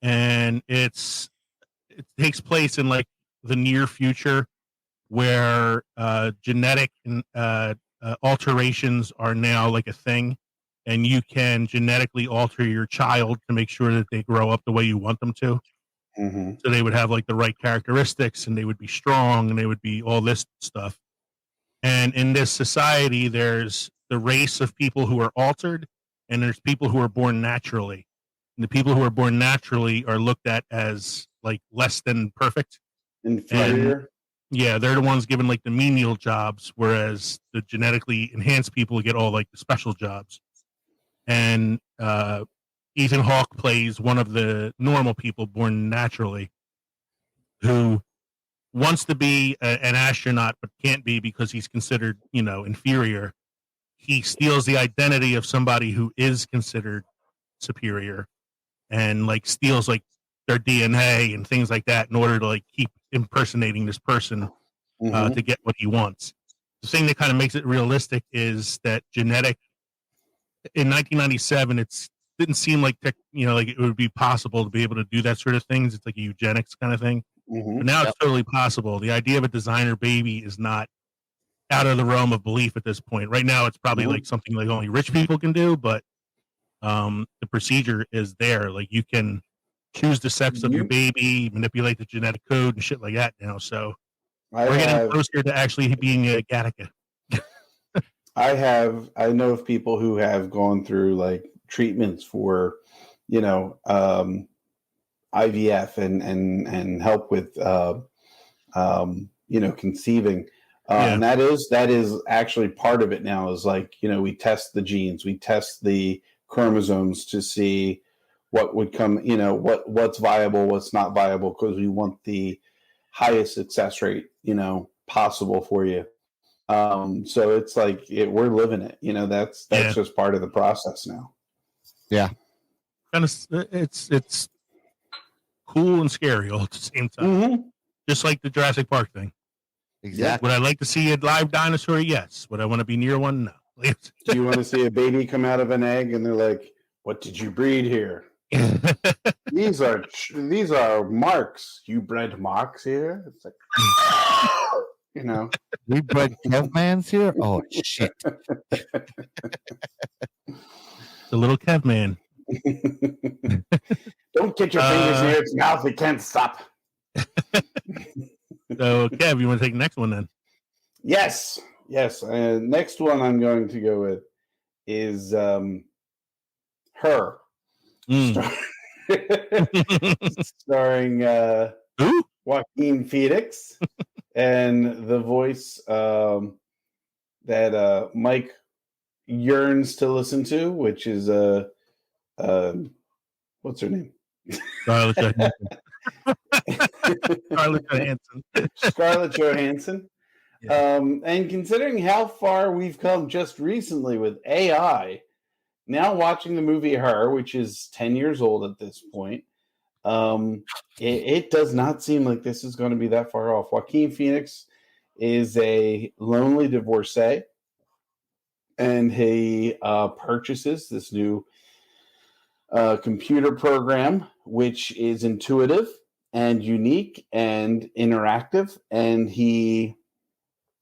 S3: and it takes place in like the near future, where genetic alterations are now like a thing, and you can genetically alter your child to make sure that they grow up the way you want them to.
S6: Mm-hmm.
S3: So they would have like the right characteristics, and they would be strong, and they would be all this stuff. And in this society, there's the race of people who are altered, and there's people who are born naturally. And the people who are born naturally are looked at as like less than perfect.
S6: Inferior.
S3: And, yeah, they're the ones given like the menial jobs, whereas the genetically enhanced people get all like the special jobs. And Ethan Hawke plays one of the normal people born naturally who wants to be an astronaut but can't be because he's considered, inferior. He steals the identity of somebody who is considered superior and like steals like their DNA and things like that in order to like keep impersonating this person to get what he wants. The thing that kind of makes it realistic is that genetic in 1997, it didn't seem like like it would be possible to be able to do that sort of things. It's like a eugenics kind of thing.
S6: Mm-hmm.
S3: But now it's totally possible. The idea of a designer baby is not out of the realm of belief at this point. Right now, it's probably like something like only rich people can do, but the procedure is there. Like you can choose the sex of your baby, manipulate the genetic code and shit like that now. So we're getting closer to actually being a Gattaca.
S6: I know of people who have gone through like treatments for, IVF and help with, conceiving. And that is actually part of it now is like, we test the genes, we test the chromosomes to see what would come, what's viable, what's not viable, because we want the highest success rate, possible for you. So it's like we're living it, that's just part of the process now.
S5: Yeah.
S3: Kind of, it's cool and scary all at the same time.
S6: Mm-hmm.
S3: Just like the Jurassic Park thing.
S5: Exactly.
S3: Would I like to see a live dinosaur? Yes. Would I want to be near one? No.
S6: Do you want to see a baby come out of an egg and they're like, "What did you breed here?" These are marks. You bred marks here. It's like,
S5: we bred Kevmans here. Oh shit!
S3: The little Kev man.
S6: Don't get your fingers near its mouth. It can't stop.
S3: So, Kev, you want to take the next one then?
S6: Yes. Next one I'm going to go with is Her. Starring Joaquin Phoenix and the voice that Mike yearns to listen to, which is what's her name?
S3: Scarlett Johansson.
S6: Scarlett Johansson. And considering how far we've come just recently with AI, now watching the movie Her, which is 10 years old at this point, it does not seem like this is going to be that far off. Joaquin Phoenix is a lonely divorcee, and he purchases this new computer program, which is intuitive and unique and interactive, and he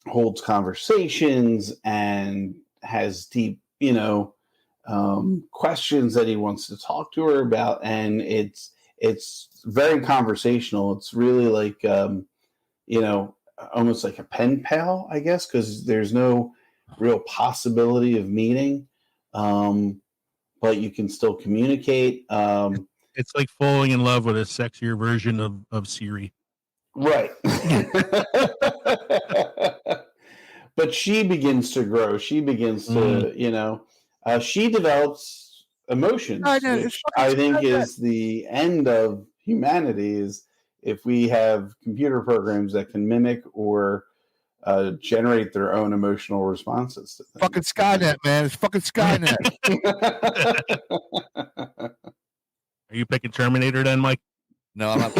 S6: holds conversations and has deep, questions that he wants to talk to her about, and it's very conversational. It's really like almost like a pen pal, I guess, because there's no real possibility of meeting, but you can still communicate.
S3: It's like falling in love with a sexier version of Siri.
S6: Right. But she begins to grow. She begins to, she develops emotions, which I think is the end of humanity, is if we have computer programs that can mimic or generate their own emotional responses to things.
S5: Fucking Skynet, man. It's fucking Skynet.
S3: Are you picking Terminator then, Mike?
S5: No, I'm not.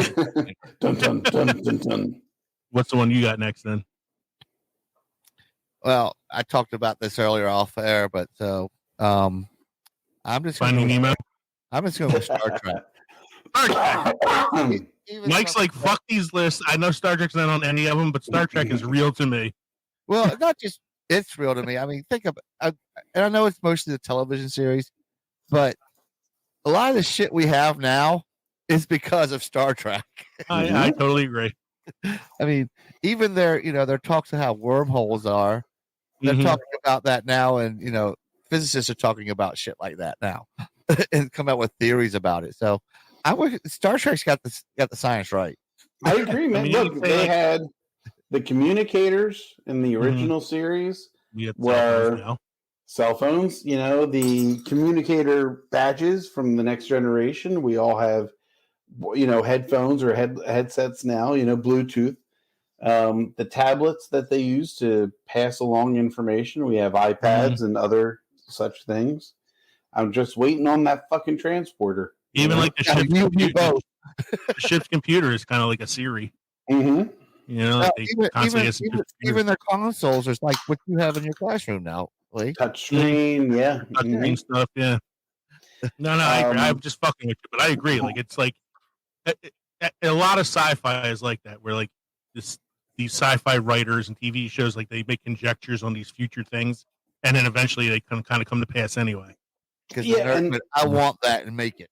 S6: Dun, dun, dun, dun, dun.
S3: What's the one you got next then?
S5: Well, I talked about this earlier off air, but I'm just
S3: Finding Nemo.
S5: I'm just going with Star Trek.
S3: Star Trek.
S5: Even
S3: Mike's like, fuck these lists. I know Star Trek's not on any of them, but Star Trek is real to me.
S5: Well, not just it's real to me. I mean, think of and I know it's mostly the television series, but a lot of the shit we have now is because of Star Trek.
S3: I totally agree.
S5: I mean, even their talks of how wormholes are, they're talking about that now, and physicists are talking about shit like that now, and come out with theories about it. So, I wish Star Trek's got the science right.
S6: I agree, man. Look, they had the communicators in the original series were cell phones. The communicator badges from the next generation. We all have, headphones or headsets now. Bluetooth. The tablets that they use to pass along information. We have iPads and other such things. I'm just waiting on that fucking transporter.
S3: Even like the ship's computer is kind of like a Siri.
S5: Mm-hmm.
S3: Even
S5: their consoles is like what you have in your classroom now.
S6: Touchscreen, yeah.
S3: Touchscreen stuff, yeah. No, I agree. I'm just fucking with you, but I agree. Like it's like a lot of sci-fi is like that, where like these sci-fi writers and TV shows, like they make conjectures on these future things, and then eventually they kind of come to pass anyway.
S5: Because I want that and make it.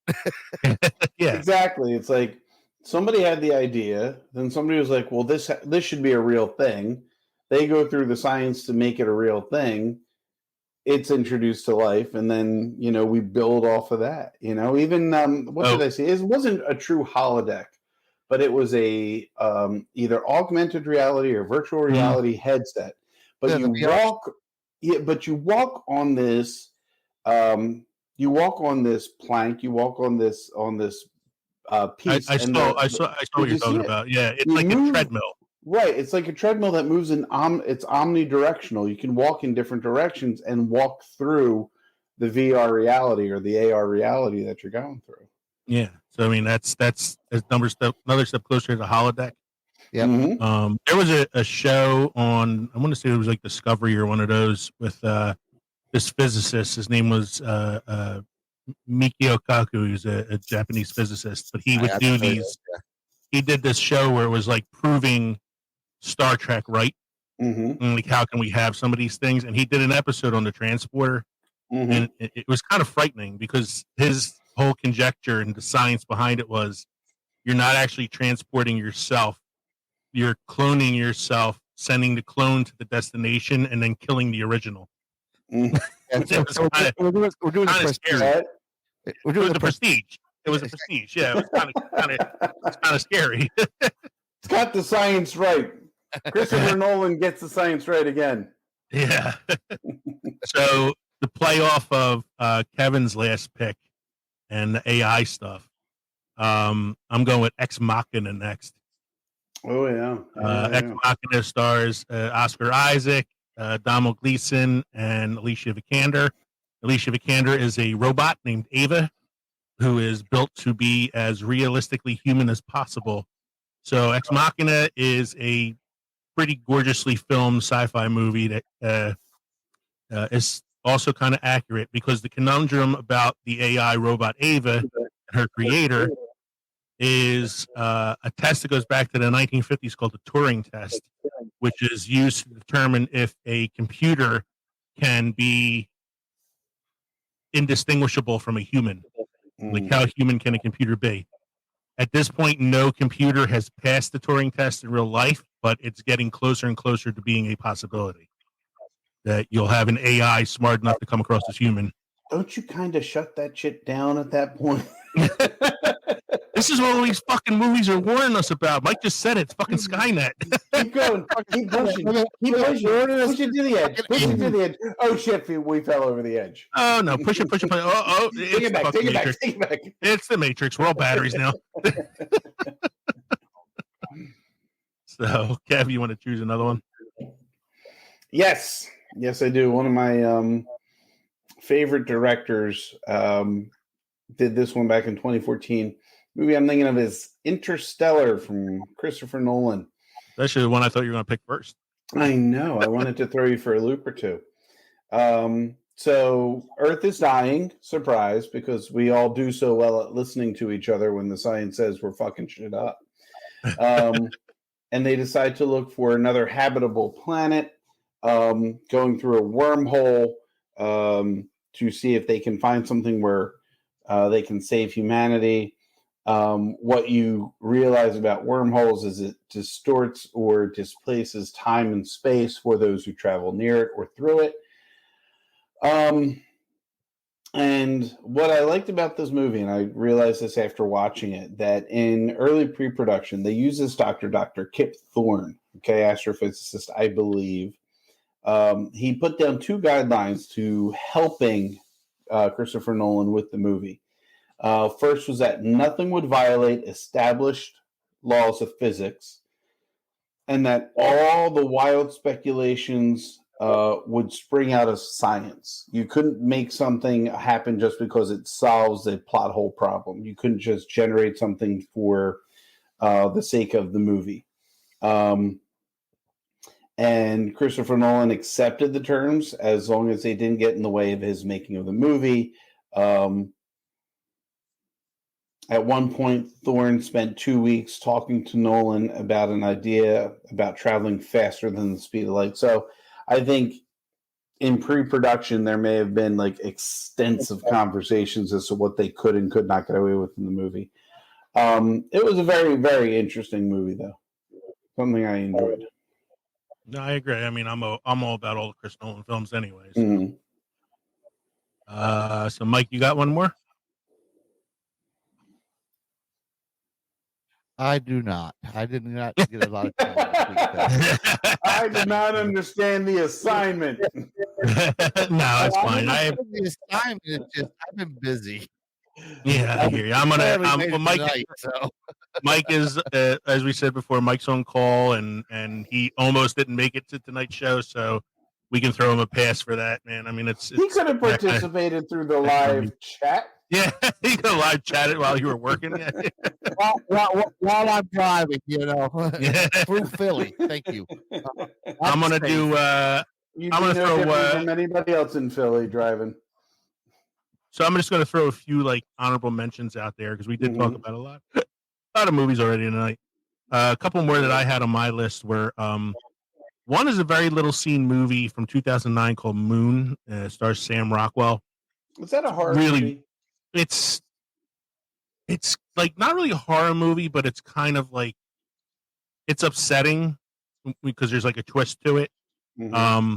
S3: Yeah,
S6: exactly. It's like somebody had the idea, then somebody was like, "Well, this should be a real thing." They go through the science to make it a real thing. It's introduced to life, and then we build off of that. Even did I say? It wasn't a true holodeck, but it was a either augmented reality or virtual reality headset. But you walk on this. You walk on this plank. You walk on this piece.
S3: I saw what you're talking about. Yeah, it's like a treadmill.
S6: Right, it's like a treadmill that moves it's omnidirectional. You can walk in different directions and walk through the VR reality or the AR reality that you're going through.
S3: Yeah, so I mean that's another step closer to the holodeck.
S5: Yeah.
S6: Mm-hmm.
S3: There was a show on, I want to say it was like Discovery or one of those, with this physicist. His name was Mikio Kaku. He was a Japanese physicist, but he would do these. He did this show where it was like proving Star Trek right.
S6: Mm-hmm.
S3: And like, how can we have some of these things? And he did an episode on the transporter, and it was kind of frightening because his whole conjecture and the science behind it was, you're not actually transporting yourself. You're cloning yourself, sending the clone to the destination, and then killing the original.
S5: We're doing the
S3: scary. We're doing the prestige. It was a prestige. Yeah, it was kind of scary.
S6: It's got the science right. Christopher Nolan gets the science right again.
S3: Yeah. So to play off of Kevin's last pick and the AI stuff, I'm going with Ex Machina next.
S6: Oh yeah.
S3: Ex Machina stars Oscar Isaac, Donald Gleason, and Alicia Vikander. Alicia Vikander is a robot named Ava, who is built to be as realistically human as possible. So Ex Machina is a pretty gorgeously filmed sci-fi movie that is also kind of accurate, because the conundrum about the AI robot Ava and her creator is a test that goes back to the 1950s called the Turing test, which is used to determine if a computer can be indistinguishable from a human. Like, how human can a computer be? At this point, no computer has passed the Turing test in real life, but it's getting closer and closer to being a possibility that you'll have an AI smart enough to come across as human.
S6: Don't you kind of shut that shit down at that point?
S3: This is what all these fucking movies are warning us about. Mike just said it. It's fucking Skynet.
S6: Keep going. Keep pushing. Keep pushing. Push it to the edge. Push it to the edge. Oh shit! We fell over the edge.
S3: Oh no! Push it. Oh,
S6: take it back. Take it back. Take it back.
S3: It's the Matrix. We're all batteries now. So, Kev, you want to choose another one?
S6: Yes, I do. One of my favorite directors did this one back in 2014. Movie I'm thinking of is Interstellar from Christopher Nolan.
S3: That's actually the one I thought you were going to pick first.
S6: I know. I wanted to throw you for a loop or two. So Earth is dying, surprise, because we all do so well at listening to each other when the science says we're fucking shit up. And they decide to look for another habitable planet, going through a wormhole to see if they can find something where they can save humanity. What you realize about wormholes is it distorts or displaces time and space for those who travel near it or through it. And what I liked about this movie, and I realized this after watching it, that in early pre-production, they used this Dr. Kip Thorne, astrophysicist, I believe. He put down 2 guidelines to helping Christopher Nolan with the movie. First was that nothing would violate established laws of physics, and that all the wild speculations would spring out of science. You couldn't make something happen just because it solves a plot hole problem. You couldn't just generate something for the sake of the movie. And Christopher Nolan accepted the terms as long as they didn't get in the way of his making of the movie. At one point, Thorne spent 2 weeks talking to Nolan about an idea about traveling faster than the speed of light. So I think in pre-production, there may have been like extensive conversations as to what they could and could not get away with in the movie. It was a very, very interesting movie, though. Something I enjoyed.
S3: No, I agree. I mean, I'm all about all the Chris Nolan films, anyways.
S6: Mhm.
S3: So, Mike, you got one more?
S5: I do not. I did not get a lot of time this week.
S6: I did not understand the assignment.
S3: No, it's fine.
S5: The assignment is just I've been busy.
S3: Yeah, I hear you. Mike is, as we said before, Mike's on call, and he almost didn't make it to tonight's show, so we can throw him a pass for that, man. I mean,
S6: he could have participated through the live chat.
S3: Yeah, he could have live chatted while you were working.
S5: while I'm driving, through Philly. Thank you.
S3: I'm gonna do. I'm gonna throw
S6: from anybody else in Philly driving.
S3: So I'm just gonna throw a few like honorable mentions out there because we did talk about a lot of movies already tonight. A couple more that I had on my list were one is a very little seen movie from 2009 called Moon. Stars Sam Rockwell.
S6: Was that a horror movie?
S3: It's like not really a horror movie, but it's kind of like it's upsetting because there's like a twist to it.
S6: Mm-hmm.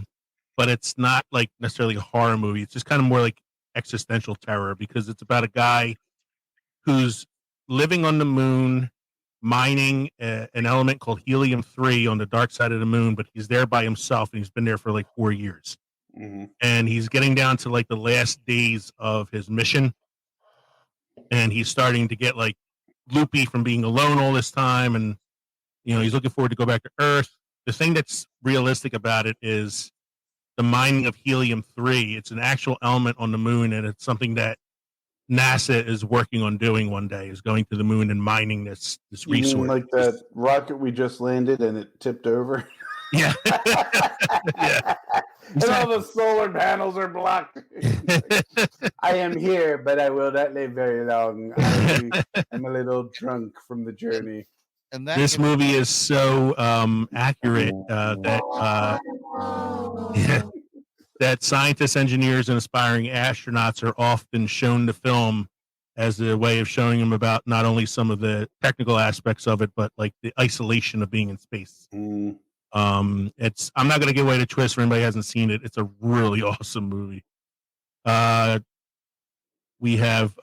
S3: But it's not like necessarily a horror movie. It's just kind of more like existential terror because it's about a guy who's living on the moon, mining an element called helium-3 on the dark side of the moon, but he's there by himself and he's been there for like 4 years.
S6: Mm-hmm.
S3: And he's getting down to like the last days of his mission. And he's starting to get like loopy from being alone all this time. And, he's looking forward to go back to Earth. The thing that's realistic about it is the mining of helium-3. It's an actual element on the moon, and it's something that NASA is working on doing one day, is going to the moon and mining this resource.
S6: You mean like that rocket we just landed and it tipped over?
S3: Yeah. Yeah.
S6: And all the solar panels are blocked. I am here, but I will not live very long. I'm a little drunk from the journey.
S5: And
S3: this movie is so accurate that scientists, engineers, and aspiring astronauts are often shown the film as a way of showing them about not only some of the technical aspects of it, but like the isolation of being in space.
S6: Mm.
S3: I'm not going to give away the twist for anybody who hasn't seen it. It's a really awesome movie. We have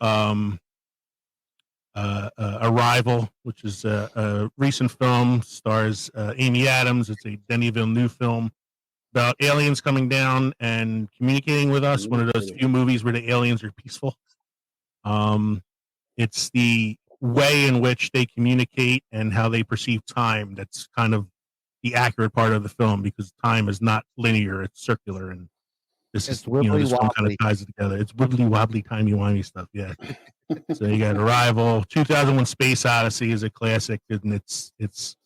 S3: Arrival, which is a recent film, stars Amy Adams. It's a Denis Villeneuve film about aliens coming down and communicating with us. One of those few movies where the aliens are peaceful. It's the way in which they communicate and how they perceive time that's kind of the accurate part of the film, because time is not linear, it's circular, and this film kind of ties it together. It's wibbly wobbly, timey-wimey stuff, yeah. So you got Arrival. 2001 Space Odyssey is a classic, and it's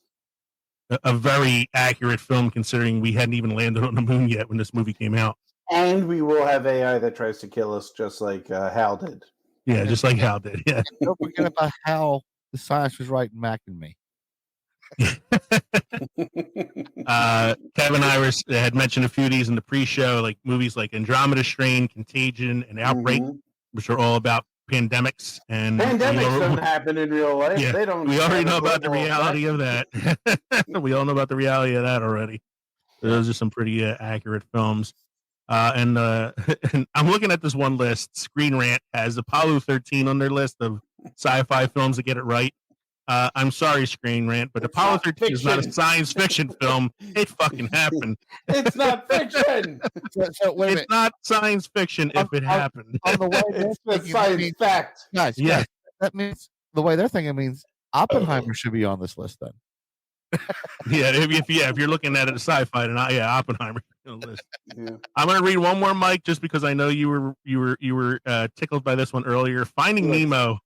S3: a very accurate film considering we hadn't even landed on the moon yet when this movie came out.
S6: And we will have AI that tries to kill us, just like Hal did.
S3: Yeah, just like Hal did. Yeah.
S5: And don't forget about how the science was right in Mac and me.
S3: Kevin Iris had mentioned a few of these in the pre-show, like movies like Andromeda Strain, Contagion, and Outbreak, which are all about pandemics. And
S6: Pandemics don't happen in real life.
S3: Yeah,
S6: They don't.
S3: we already
S6: have a
S3: know about the
S6: global
S3: reality
S6: effect.
S3: of that. We all know about the reality of that already. Those are some pretty accurate films. And I'm looking at this one list. Screen Rant has Apollo 13 on their list of sci-fi films that get it right. I'm sorry, Screen Rant, but Apollo 13 is not a science fiction film. It fucking happened.
S6: It's not fiction.
S5: So wait a
S3: It's
S5: minute.
S3: not science fiction if it happened.
S5: On the way they're
S6: It's the
S5: thinking,
S6: science
S5: means-
S6: fact.
S5: Guys,
S3: Yeah.
S5: that means the way they're thinking means Oppenheimer should be on this list then.
S3: Yeah, if you're looking at it as sci-fi, then Oppenheimer on the list.
S6: Yeah.
S3: I'm going to read one more, Mike, just because I know you were tickled by this one earlier. Finding Nemo.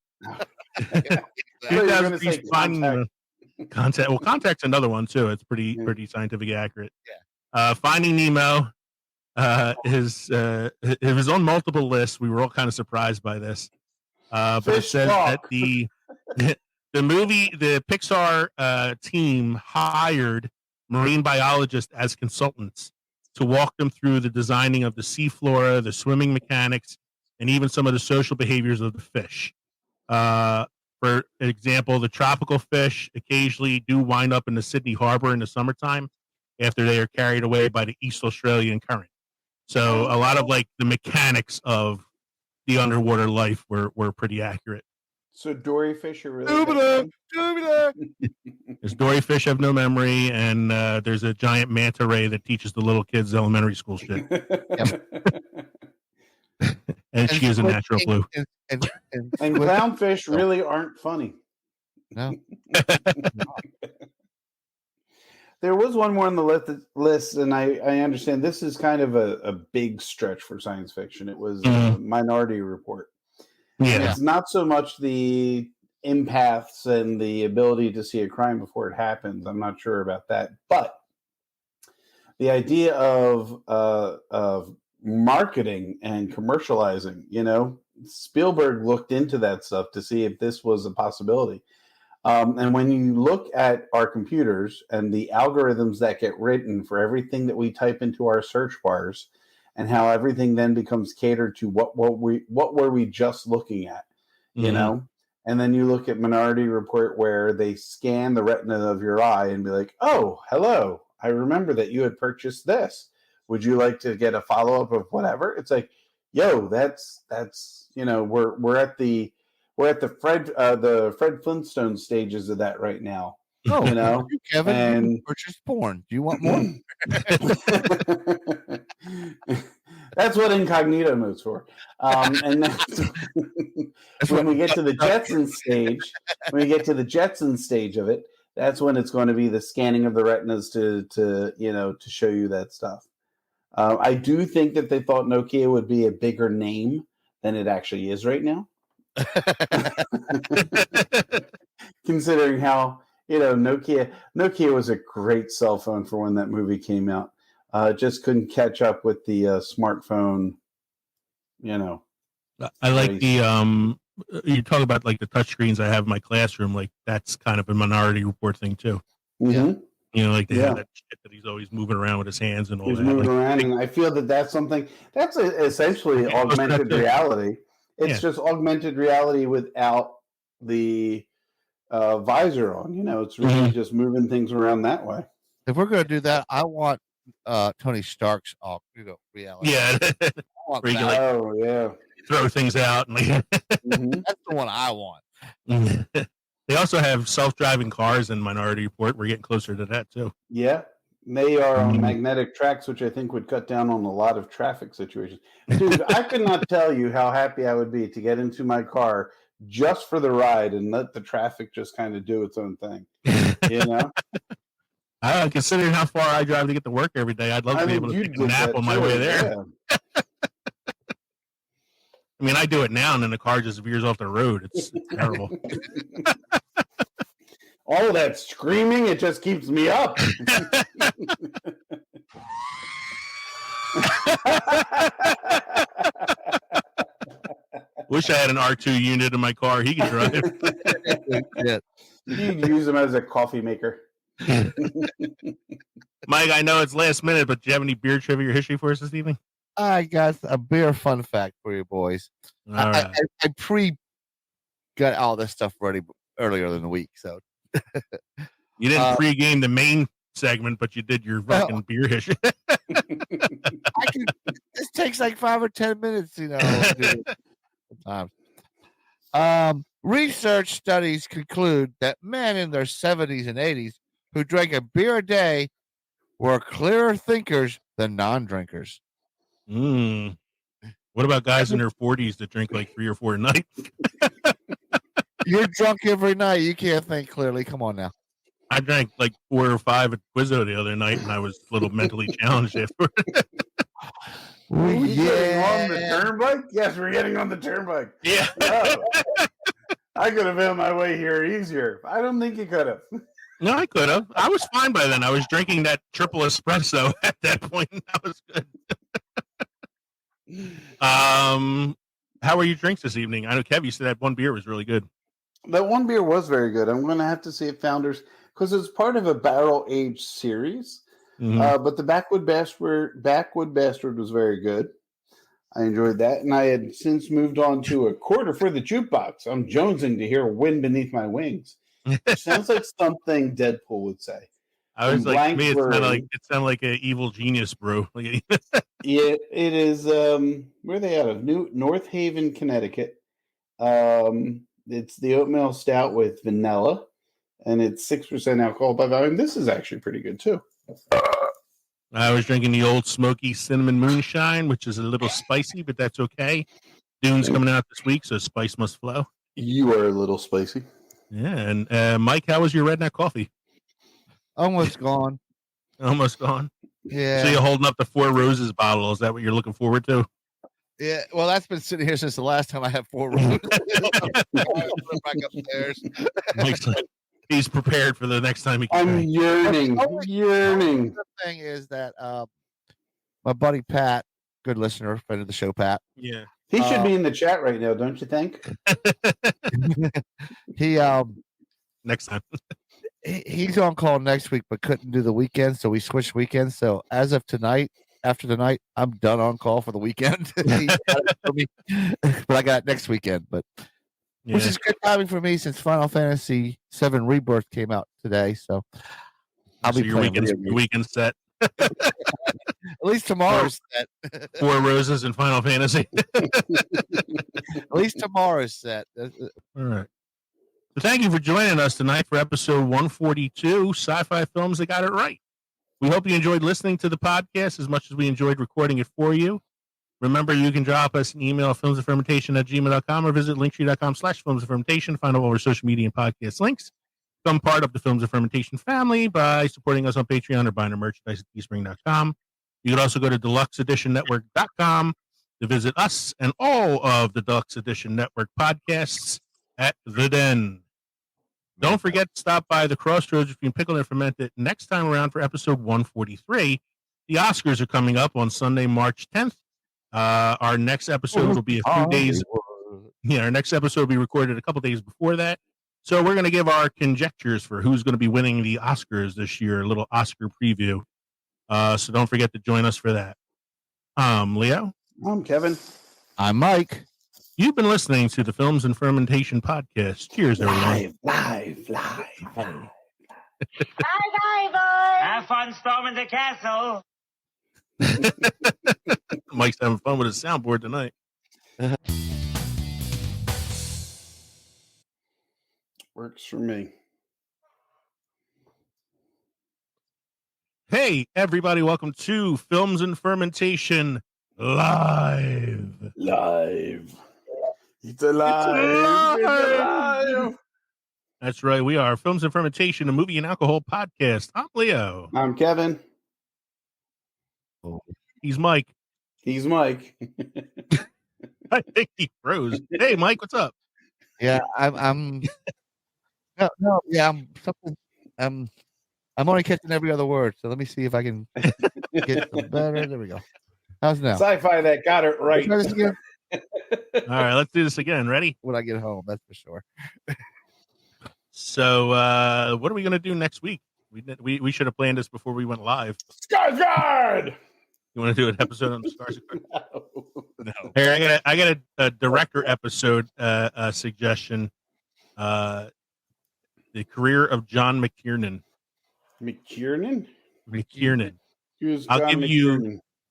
S6: You're gonna say
S3: 2003 Finding Nemo. Contact. Well, Contact's another one too. It's pretty scientific accurate.
S5: Yeah.
S3: Finding Nemo. It was on multiple lists. We were all kind of surprised by this. But it
S6: Fish
S3: says
S6: talk.
S3: that the Pixar team hired marine biologists as consultants to walk them through the designing of the seaflora, the swimming mechanics, and even some of the social behaviors of the fish. For example, the tropical fish occasionally do wind up in the Sydney Harbor in the summertime after they are carried away by the East Australian current. So a lot of like the mechanics of the underwater life were pretty accurate.
S6: So dory fish are really.
S3: There's dory fish have no memory, and there's a giant manta ray that teaches the little kids elementary school shit. And she is a natural blue.
S6: And clownfish really aren't funny.
S5: No.
S6: There was one more on the list, and I understand this is kind of a big stretch for science fiction. It was Minority Report.
S3: Yeah.
S6: And it's not so much the empaths and the ability to see a crime before it happens. I'm not sure about that. But the idea of marketing and commercializing, Spielberg looked into that stuff to see if this was a possibility. And when you look at our computers and the algorithms that get written for everything that we type into our search bars, and how everything then becomes catered to what were we just looking at, and then you look at Minority Report, where they scan the retina of your eye and be like, "Oh, hello, I remember that you had purchased this. Would you like to get a follow up of whatever?" It's like, yo, that's we're at the Fred Flintstone stages of that right now.
S5: Oh, Kevin,
S6: and
S5: you purchased porn. Do you want more?
S6: That's what incognito mode's for. And that's when we get to the Jetsons stage of it, that's when it's going to be the scanning of the retinas to show you that stuff. I do think that they thought Nokia would be a bigger name than it actually is right now. Considering how Nokia was a great cell phone for when that movie came out. Just couldn't catch up with the smartphone.
S3: I like the you talk about like the touchscreens I have in my classroom. Like that's kind of a Minority Report thing too.
S6: Mm-hmm.
S3: Like they have that shit that he's always moving around with his hands and all
S6: He's
S3: that.
S6: moving
S3: Like,
S6: around, and I feel that's something that's essentially augmented reality. It's just augmented reality without the visor on. It's really just moving things around that way.
S5: If we're going to do that, I want Tony Stark's reality.
S3: Yeah.
S5: I want
S3: Where you
S5: that.
S3: can,
S6: Oh yeah.
S3: throw things out. And like,
S5: That's the one I want.
S3: They also have self-driving cars in Minority Report. We're getting closer to that too.
S6: Yeah. They are on magnetic tracks, which I think would cut down on a lot of traffic situations. Dude, I could not tell you how happy I would be to get into my car just for the ride and let the traffic just kind of do its own thing.
S3: Considering how far I drive to get to work every day, I'd love to be able to take a nap on my way there.
S6: Yeah.
S3: I mean, I do it now, and then the car just veers off the road. It's terrible.
S6: All of that screaming, it just keeps me up.
S3: Wish I had an R2 unit in my car. He could drive.
S6: You'd use them as a coffee maker.
S3: Mike, I know it's last minute, but do you have any beer trivia or history for us this evening?
S5: I got a beer fun fact for you boys.
S3: All right.
S5: I got all this stuff ready earlier in the week, so
S3: You didn't pre-game the main segment, but you did your fucking beer history.
S5: This takes like 5 or 10 minutes, sometimes. Research studies conclude that men in their 70s and 80s who drank a beer a day were clearer thinkers than non-drinkers.
S3: What about guys in their 40s that drink like 3 or 4 a night?
S5: You're drunk every night. You can't think clearly. Come on now.
S3: I drank like 4 or 5 at Quizzo the other night, and I was a little mentally challenged after.
S6: Are we getting on the turnpike? Yes, we're getting on the turnpike.
S3: Yeah.
S6: I could have found my way here easier. I don't think you could have.
S3: No, I could have. I was fine by then. I was drinking that triple espresso at that point. That was good. How were your drinks this evening? I know, Kev, you said that one beer was really good.
S6: That one beer was very good. I'm going to have to see if Founders, because it's part of a barrel aged series. But the Backwood Bastard was very good. I enjoyed that, and I had since moved on to a quarter for the jukebox. I'm jonesing to hear "Wind Beneath My Wings." Sounds like something Deadpool would say.
S3: I was like, to me, it sounded like an evil genius brew.
S6: Yeah, it is. Where are they out of? North Haven, Connecticut. It's the oatmeal stout with vanilla, and it's 6% alcohol by volume. This is actually pretty good too.
S3: I was drinking the Old Smoky Cinnamon Moonshine, which is a little spicy, but that's okay. Dune's coming out this week, so spice must flow.
S6: You are a little spicy.
S3: Yeah, and Mike, how was your redneck coffee?
S5: Almost gone.
S3: Almost gone?
S5: Yeah.
S3: So you're holding up the Four Roses bottle. Is that what you're looking forward to?
S5: Yeah, well, that's been sitting here since the last time I had 4 roses. I'll put it back upstairs.
S3: Mike's like, he's prepared for the next time he
S6: I'm
S3: can.
S6: yearning.
S5: The thing is that my buddy Pat, good listener, friend of the show, Pat.
S3: Yeah.
S6: He should be in the chat right now, don't you think?
S5: He
S3: next time.
S5: He's on call next week, but couldn't do the weekend, so we switched weekends. So as of tonight, after tonight, I'm done on call for the weekend. He got it for me, but I got it next weekend. But which is good timing for me since Final Fantasy VII Rebirth came out today. So I'll be
S3: your weekend set.
S5: At least tomorrow's set.
S3: 4 Roses in Final Fantasy.
S5: At least tomorrow's set.
S3: All right. So thank you for joining us tonight for episode 142, Sci-Fi Films That Got It Right. We hope you enjoyed listening to the podcast as much as we enjoyed recording it for you. Remember, you can drop us an email at filmsoffermentation@gmail.com or visit linktree.com/filmsoffermentation. Find all our social media and podcast links. Become part of the Films of Fermentation family by supporting us on Patreon or buying our merchandise at teespring.com. You can also go to DeluxeEditionNetwork.com to visit us and all of the Deluxe Edition Network podcasts at The Den. Don't forget to stop by the crossroads between Pickled and Fermented next time around for episode 143. The Oscars are coming up on Sunday, March 10th. Our next episode will be a few days. Yeah, our next episode will be recorded a couple days before that. So we're going to give our conjectures for who's going to be winning the Oscars this year, a little Oscar preview. So don't forget to join us for that. Leo.
S6: I'm Kevin.
S5: I'm Mike.
S3: You've been listening to the Films and Fermentation podcast. Cheers, everyone.
S6: Live.
S7: Bye, boys.
S18: Have fun storming the castle.
S3: Mike's having fun with his soundboard tonight.
S6: Works for me.
S3: Hey, everybody. Welcome to Films and Fermentation Live.
S6: It's alive.
S3: That's right. We are Films and Fermentation, a movie and alcohol podcast. I'm Leo.
S6: I'm Kevin.
S3: He's Mike.
S6: I
S3: think he froze. Hey, Mike, what's up?
S5: Yeah, I'm only catching every other word. So let me see if I can get some better. There we go. How's now?
S6: Sci-Fi that got it right.
S5: Try this again.
S3: All right, let's do this again. Ready?
S5: When I get home, that's for sure.
S3: So, what are we going to do next week? We should have planned this before we went live.
S6: Skarsgård!
S3: You want to do an episode on the Skarsgård?
S6: No.
S3: Here, I got a director episode suggestion. The career of John McTiernan.
S6: McTiernan?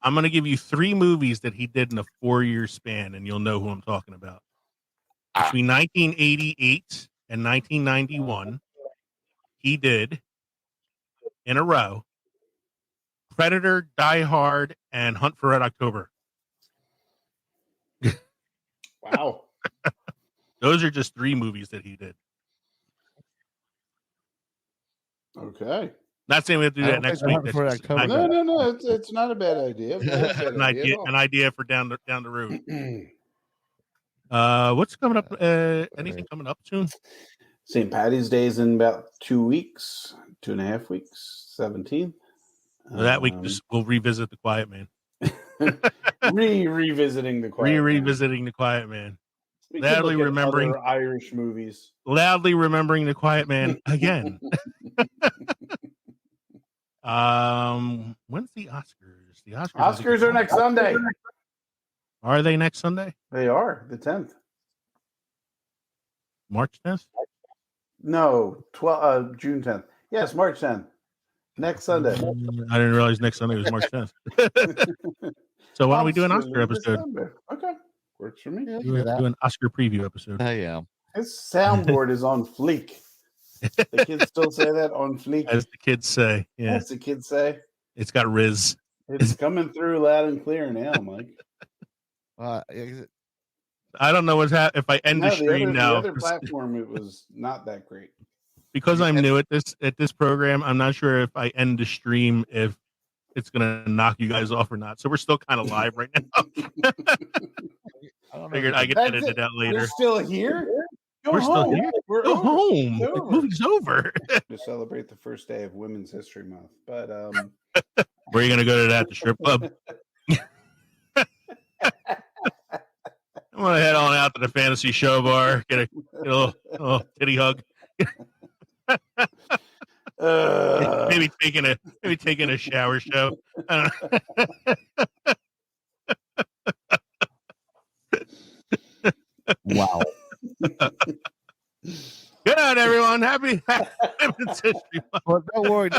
S3: I'm going to give you 3 movies that he did in a 4-year span, and you'll know who I'm talking about. Between 1988 and 1991, he did, in a row, Predator, Die Hard, and Hunt for Red October.
S6: Wow.
S3: Those are just 3 movies that he did.
S6: Okay.
S3: Not saying we have to do that next week.
S6: No. It's not a bad idea.
S3: An idea for down the road. What's coming up? Anything coming up soon?
S6: St. Patty's Day is in about 2 weeks, 2.5 weeks, 17th.
S3: That week, we'll revisit The Quiet Man.
S6: Revisiting The Quiet Man.
S3: Revisiting The Quiet Man. Loudly remembering
S6: Irish movies.
S3: Loudly remembering The Quiet Man again. When's the Oscars? The
S6: Oscars are next Sunday.
S3: Are they next Sunday?
S6: They are, the 10th.
S3: March 10th?
S6: No, June 10th. Yes, March 10th. Next Sunday.
S3: I didn't realize next Sunday was March 10th. So why don't we do an Oscar episode?
S6: Okay. Works for me.
S3: Do an Oscar preview episode.
S5: I am.
S6: His soundboard is on fleek. The kids still say that, on fleek.
S3: As the kids say. Yeah.
S6: As the kids say.
S3: It's got Riz.
S6: It's coming through loud and clear now, Mike.
S3: I don't know what's happening. If I end the stream now.
S6: The other platform, it was not that great.
S3: Because I'm new at this program, I'm not sure if I end the stream if it's gonna knock you guys off or not. So we're still kind of live right now. I figured I could edit it out later.
S6: We're still here.
S3: We're still here. Go home. The movie's over.
S6: To celebrate the first day of Women's History Month, but
S3: where are you gonna go to that? The strip club. I'm gonna head on out to the fantasy show bar. Get a little titty hug. Maybe taking a shower show. I don't know.
S5: Wow.
S3: Good night, everyone. Happy Women's History Month.
S5: Well, don't worry.